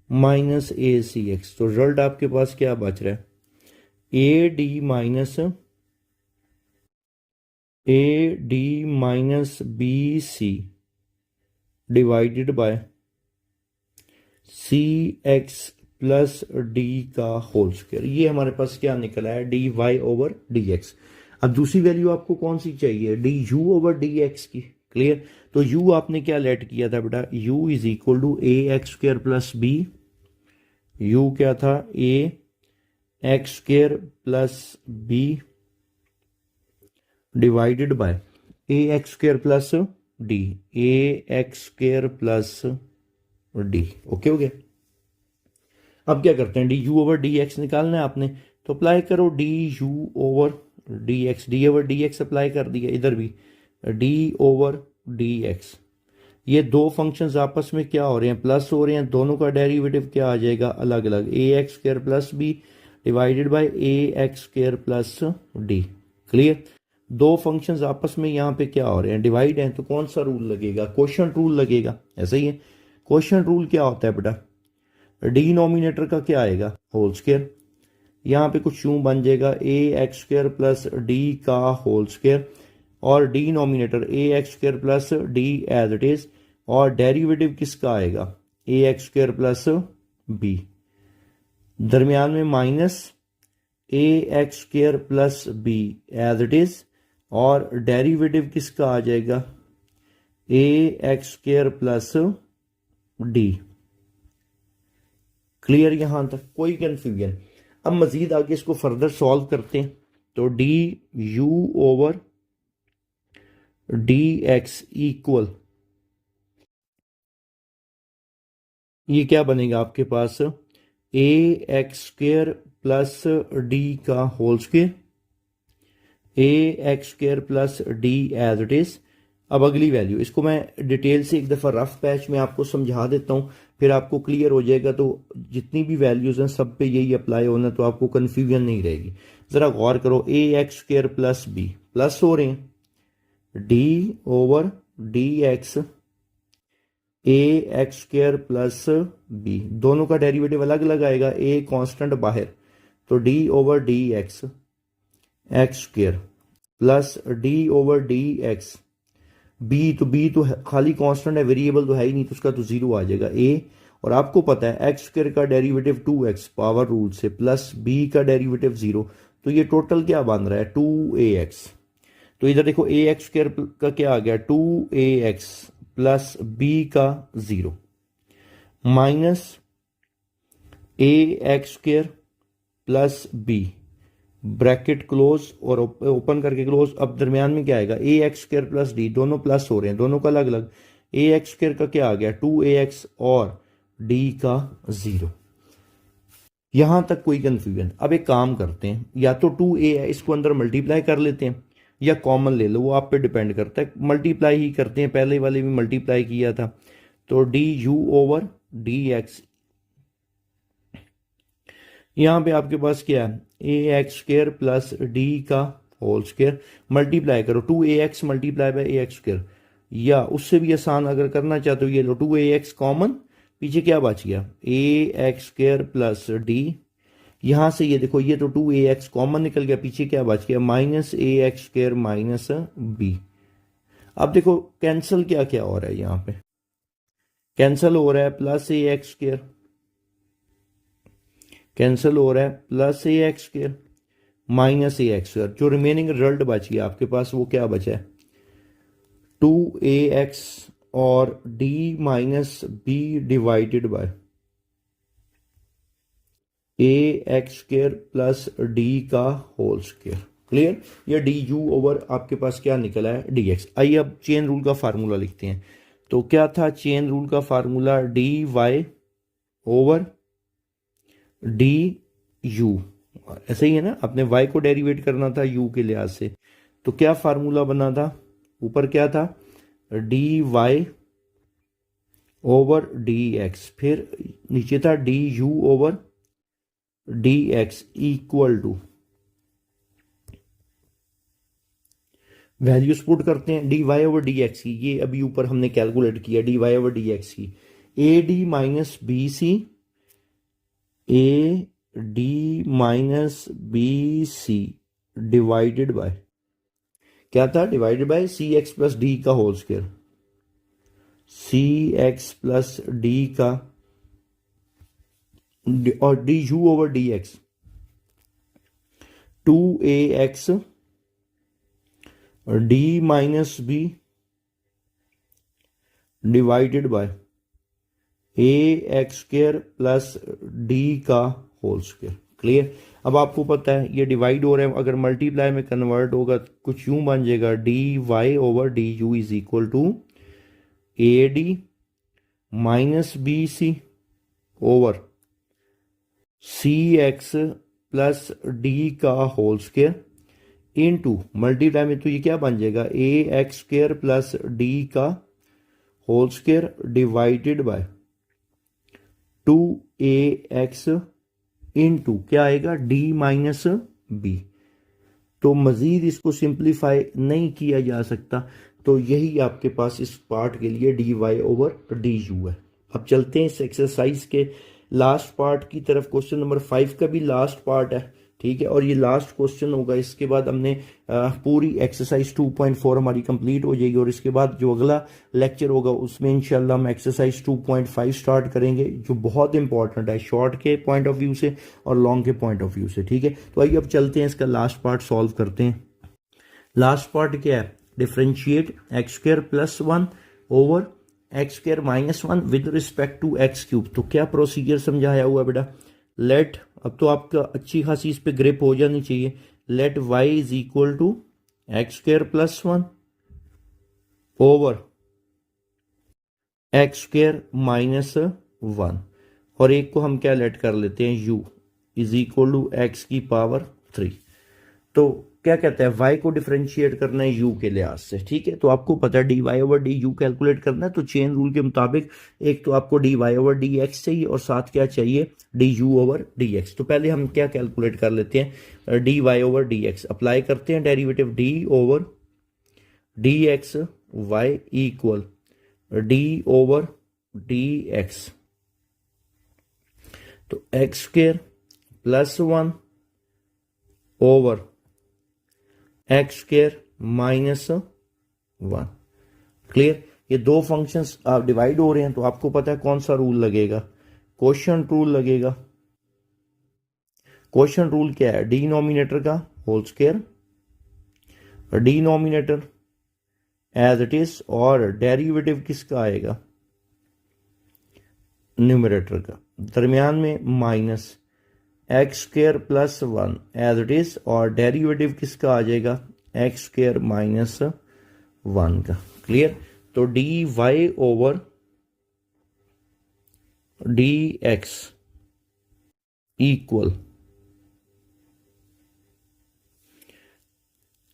minus a c x, तो रिजल्ट आपके पास क्या बच रहा है, a d minus b c divided by c x plus d का होल स्क्वायर। ये हमारे पास क्या निकला है, D Y over D x. अब दूसरी वैल्यू आपको कौन सी चाहिए, d u over D x की। क्लियर, तो u आपने क्या लेट किया था बेटा, u is equal to a x square plus b. u क्या था, a x square plus b divided by a x square plus d, a x square plus d. Okay हो गया। अब क्या करते हैं, d u over D x निकालना है आपने, तो अप्लाई करो d u over D x, d over D x apply कर दिया, इधर भी डी ओवर डी एक्स। ये दो फंक्शंस आपस में क्या हो रहे हैं, प्लस हो रहे हैं, दोनों का डेरिवेटिव क्या आ जाएगा, अलग अलग, a x square plus b divided by a x square plus d. Clear, दो फंक्शंस आपस में यहाँ पे क्या हो रहे हैं, डिवाइड हैं, तो कौन सा रूल लगेगा, क्वोशिएंट रूल लगेगा। ऐसा ही है, क्वोशिएंट रूल क्या होता है बेटा, डिनोमिनेटर का क्या आएगा, होल स्क्वायर। यहाँ पे कुछ यूं बन जाएगा, a x square plus d का होल स्क्वायर और denominator a x square plus d as it is, और डेरिवेटिव किसका आएगा, a x square plus b, दरमियान में minus a x square plus b as it is, और derivative किसका आ जाएगा a x square plus d. Clear यहां तक, कोई कंफ्यूजन? अब मजीद आगे इसको फर्दर सॉल्व करते हैं। तो d u over D x equal, ये क्या बनेगा आपके पास, a x square plus d का whole square, a x square plus d as it is. अब अगली वैल्यू, इसको मैं डिटेल से एक दफ़ा रफ पैच में आपको समझा देता हूँ, फिर आपको क्लियर हो जाएगा। तो जितनी भी वैल्यूज़ हैं सब पे यही अप्लाई होना, तो आपको कन्फ्यूजन नहीं रहेगी। ज़रा गौर करो, a x square plus b, plus हो रहे हैं, d over D x, a x square plus b, दोनों का डेरिवेटिव अलग अलग आएगा, ए कांस्टेंट बाहर, तो D over D x x square plus d over D x, b तो खाली कांस्टेंट है, वेरिएबल तो है ही नहीं, तो उसका तो जीरो आ जाएगा ए। और आपको पता है एक्स स्क्वायर का डेरिवेटिव 2x पावर रूल से, प्लस बी का डेरिवेटिव 0, तो ये टोटल क्या बन रहा है 2ax। तो इधर देखो ए एक्स स्क्वायर का क्या आ गया 2ax प्लस बी का 0 minus a x square plus b, bracket close और ओपन करके क्लोज। अब दरमियान में क्या आएगा, a x square plus d, दोनों प्लस हो रहे हैं, दोनों का अलग अलग, ए एक्स स्क्वायर का क्या आ गया 2ax और डी का 0। यहां तक कोई कंफ्यूजन? अब एक काम करते हैं, या तो 2a है इसको अंदर मल्टीप्लाई कर लेते हैं, या कॉमन ले लो, वो आप पे डिपेंड करता है। मल्टीप्लाई ही करते हैं, पहले वाले भी मल्टीप्लाई किया था, तो d u over D x, यहां पे आपके पास क्या है ए एक्स स्क्वायर प्लस डी का होल स्क्वायर, मल्टीप्लाई करो 2ax multiply by a x square, या उससे भी आसान अगर करना चाहते हो ये लो 2ax कॉमन, पीछे क्या बच गया ए एक्स स्क्वायर प्लस डी, यहां से ये देखो ये तो 2ax कॉमन निकल गया, पीछे क्या बच गया minus a x square minus B. अब देखो कैंसिल क्या क्या हो रहा है, यहां पे कैंसिल हो रहा है प्लस ए एक्स स्क्वायर, कैंसिल हो रहा है plus A x square minus a x square, जो रिमेनिंग रिजल्ट बच गया आपके पास वो क्या बचा है 2ax और d minus b divided by a x square plus d का होल स्क्वायर। क्लियर? या डी यू ओवर आपके पास क्या निकला है डी एक्स। आइए अब चेन रूल का फार्मूला लिखते हैं। तो क्या था चेन रूल का formula, d Y over d u, ऐसे ही है ना, अपने y को डेरिवेट करना था u के लिहाज से, तो क्या फार्मूला बना था, ऊपर क्या था d Y over D x, फिर नीचे था d u over D x equal to, values put करते हैं D Y over D x की, ये अभी ऊपर हमने कैलकुलेट किया d Y over D x की, a d minus b c, a d minus b c divided by क्या था, divided by c x plus d का whole square, c x plus d का, और d u over D x 2ax d minus b divided by a x square plus d का whole square. Clear? अब आपको पता है ये divide हो रहा है, अगर मल्टीप्लाई में कन्वर्ट होगा तो कुछ यूं बन जाएगा d Y over d u is equal to a d minus b c over c x plus d का होल स्क्वायर इनटू मल्टीप्लाई में तो ये क्या बन जाएगा a x square plus d का whole square divided by 2ax into क्या आएगा डी माइनस बी। तो मजीद इसको सिंप्लीफाई नहीं किया जा सकता, तो यही आपके पास इस पार्ट के लिए d Y over d u है। अब चलते हैं इस एक्सरसाइज के लास्ट पार्ट की तरफ। क्वेश्चन नंबर 5 का भी लास्ट पार्ट है, ठीक है, और ये लास्ट क्वेश्चन होगा। इसके बाद हमने पूरी एक्सरसाइज 2.4 हमारी कंप्लीट हो जाएगी, और इसके बाद जो अगला लेक्चर होगा उसमें इंशाल्लाह हम एक्सरसाइज 2.5 स्टार्ट करेंगे, जो बहुत इंपॉर्टेंट है शॉर्ट के पॉइंट ऑफ व्यू से और लॉन्ग के पॉइंट ऑफ व्यू से। ठीक है, तो आइए अब चलते हैं इसका लास्ट पार्ट सॉल्व करते हैं। लास्ट पार्ट क्या है, differentiate x square plus one over x square minus one with respect to x cube. तो क्या प्रोसीजर समझाया हुआ है बेटा, लेट, अब तो आपका अच्छी खासी इस पे ग्रिप हो जानी चाहिए, let y is equal to x square plus one over x square minus one, और एक को हम क्या लेट कर लेते हैं, u is equal to x की पावर थ्री। तो क्या कहता है, y को डिफरेंशिएट करना है u के लिहाज से, ठीक है। तो आपको पता है D Y over d u calculate करना है, तो चेन रूल के मुताबिक एक तो आपको d Y over D x चाहिए और साथ क्या चाहिए, d u over D x. तो पहले हम क्या कैलकुलेट कर लेते हैं, D Y over D x apply करते हैं, derivative d over D x y equal D over D x, तो x square plus one over x square minus one. Clear, ये दो फंक्शंस आप डिवाइड हो रहे हैं, तो आपको पता है कौन सा रूल लगेगा, क्वोशिएंट रूल लगेगा। क्वोशिएंट रूल क्या है, डिनोमिनेटर का whole square denominator as it is, और डेरिवेटिव किसका आएगा, न्यूमरेटर का, दरमियान में minus x square plus one as it is, और डेरिवेटिव किसका आ जाएगा, एक्स स्क्वेयर माइनस वन का। क्लियर, तो D Y over D x equal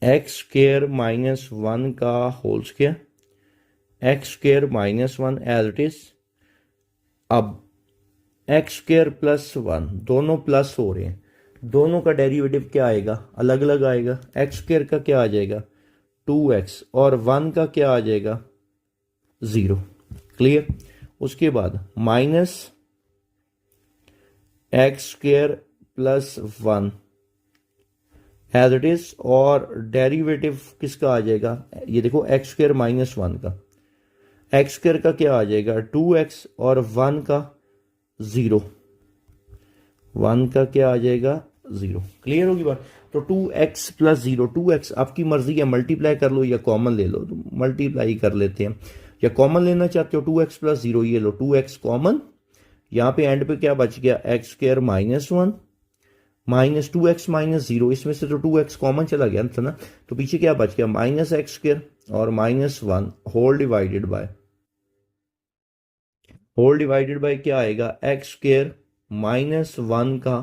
x square minus one का whole square, x square minus one as it is. अब x square plus one दोनों plus हो रहे हैं, दोनों का डेरिवेटिव क्या आएगा, अलग अलग आएगा। एक्स स्क्वेयर का क्या आ जाएगा 2x, और वन का क्या आ जाएगा 0। क्लियर, उसके बाद minus x square plus one as it is, और डेरिवेटिव किसका आ जाएगा, ये देखो एक्स स्क्वेयर माइनस वन का, एक्स स्क्वेयर का क्या आ जाएगा 2x, और वन का 0, वन का क्या आ जाएगा 0। क्लियर होगी बात, तो 2x प्लस 0, 2x आपकी मर्जी है, मल्टीप्लाई कर लो या कॉमन ले लो, तो मल्टीप्लाई कर लेते हैं, या कॉमन लेना चाहते हो 2x प्लस 0, ये लो 2x कॉमन, यहां पे एंड पे क्या बच गया x square minus one minus 2x minus 0, इसमें से तो 2x कॉमन चला गया था ना, तो पीछे क्या बच गया माइनस एक्स स्क्वायर और minus one whole divided by क्या आएगा एक्स स्क्वायर माइनस वन का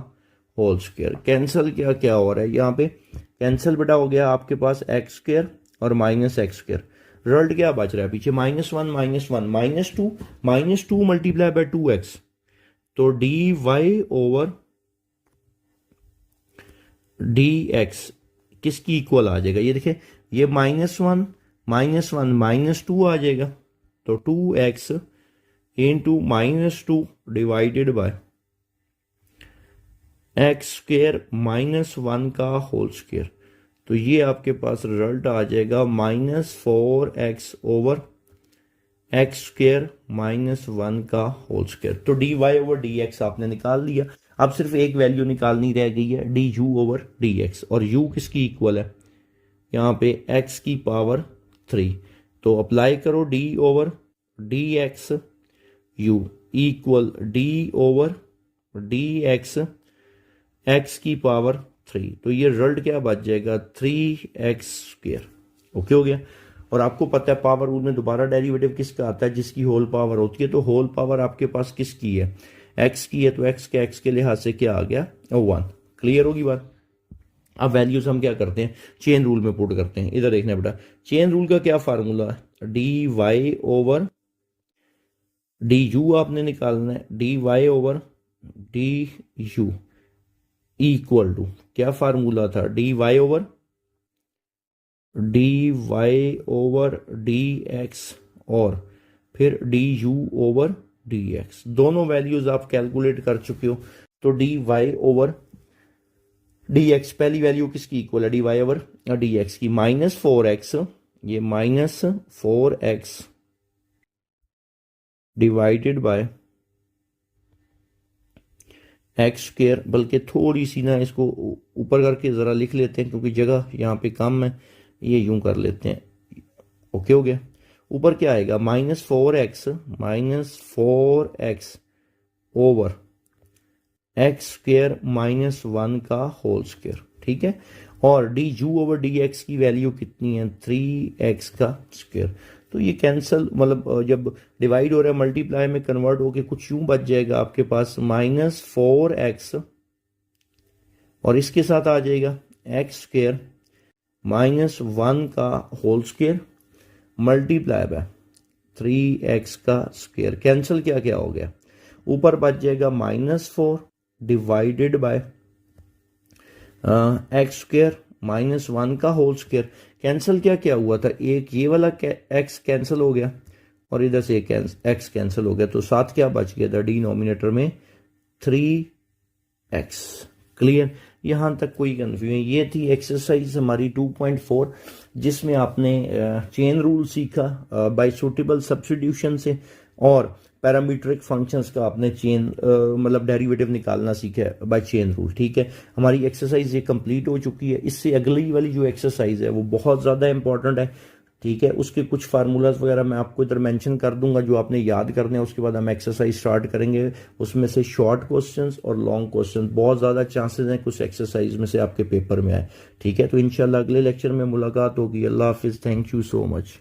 होल स्क्वायर। कैंसल क्या क्या हो रहा है यहाँ पे, कैंसल बेटा हो गया आपके पास एक्स स्क्वायर और माइनस एक्स स्क्वायर, रिजल्ट क्या बच रहा है पीछे minus one minus two multiply by 2x, तो D Y over D x किसकी इक्वल आ जाएगा, ये देखिए ये -1 -2 आ जाएगा, तो 2x into -2 divided by x square -1 का होल स्क्वेयर, तो ये आपके पास रिजल्ट आ जाएगा -4x ओवर एक्स स्क्वेयर -1 का होल स्क्वेयर। तो D Y over D x आपने निकाल लिया, अब सिर्फ एक वैल्यू निकालनी रह गई है d u over D x, और यू किसकी इक्वल है यहाँ पे x की पावर 3, तो अप्लाई करो D over D x you equal D over D x x की पावर 3, तो ये रिजल्ट क्या बच जाएगा 3x स्क्वेयर। ओके हो गया, और आपको पता है पावर रूल में दोबारा डेरिवेटिव किसका आता है, जिसकी होल पावर होती है, तो होल पावर आपके पास किसकी है x की है, तो x के लिहाज से क्या आ गया 1। क्लियर होगी बात। अब वैल्यूज हम क्या करते हैं चेन रूल में पुट करते हैं, इधर देखना बेटा चेन रूल का क्या फार्मूला है, D Y over d u आपने निकालना है, D Y over d u equal to क्या फार्मूला था d Y over D x और फिर d u over D x, दोनों वैल्यूज आप कैलकुलेट कर चुके हो, तो D Y over D x पहली वैल्यू किसकी इक्वल है D Y over D x की -4x, ये -4x divided by x square, बल्कि थोड़ी सी ना इसको ऊपर करके ज़रा लिख लेते हैं क्योंकि जगह यहाँ पे कम है, ये यूं कर लेते हैं, ओके हो गया। ऊपर क्या आएगा, -4x ओवर एक्स स्क्वेयर -1 का होल स्क्वेयर, ठीक है। और d u over D x की वैल्यू कितनी है, 3x का स्क्वेयर। तो ये कैंसल, मतलब जब डिवाइड हो रहा है मल्टीप्लाई में कन्वर्ट होके कुछ यूं बच जाएगा आपके पास -4x, और इसके साथ आ जाएगा एक्स स्क्वेयर -1 का whole square multiply by 3x का स्क्वेयर। कैंसिल क्या क्या हो गया, ऊपर बच जाएगा -4 डिवाइडेड बाय एक्स स्क्वेयर -1 का होल स्क्वेयर। कैंसिल क्या क्या हुआ था, एक ये वाला x कैंसिल हो गया और इधर से एक x कैंसिल हो गया, तो साथ क्या बच गया था डिनोमिनेटर में 3x। क्लियर, यहां तक कोई कंफ्यूजन। ये थी एक्सरसाइज हमारी 2.4 जिसमें आपने चेन रूल सीखा बाय सुटेबल सब्स्टिट्यूशन से, और पैरामीट्रिक फंक्शंस का आपने चेन मतलब डेरिवेटिव निकालना सीखा है बाय चेन रूल, ठीक है। हमारी एक्सरसाइज ये कंप्लीट हो चुकी है। इससे अगली वाली जो एक्सरसाइज है वो बहुत ज़्यादा इंपॉर्टेंट है, ठीक है। उसके कुछ फार्मूलाज वगैरह मैं आपको इधर मेंशन कर दूंगा जो आपने याद करने हैं। उसके बाद हम एक्सरसाइज स्टार्ट करेंगे। उसमें से शॉर्ट क्वेश्चंस और लॉन्ग क्वेश्चन बहुत ज़्यादा चांसेस हैं कुछ एक्सरसाइज में से आपके पेपर में आए, ठीक है। तो इंशाल्लाह अगले लेक्चर में मुलाकात होगी। अल्लाह हाफिज़, थैंक यू सो मच।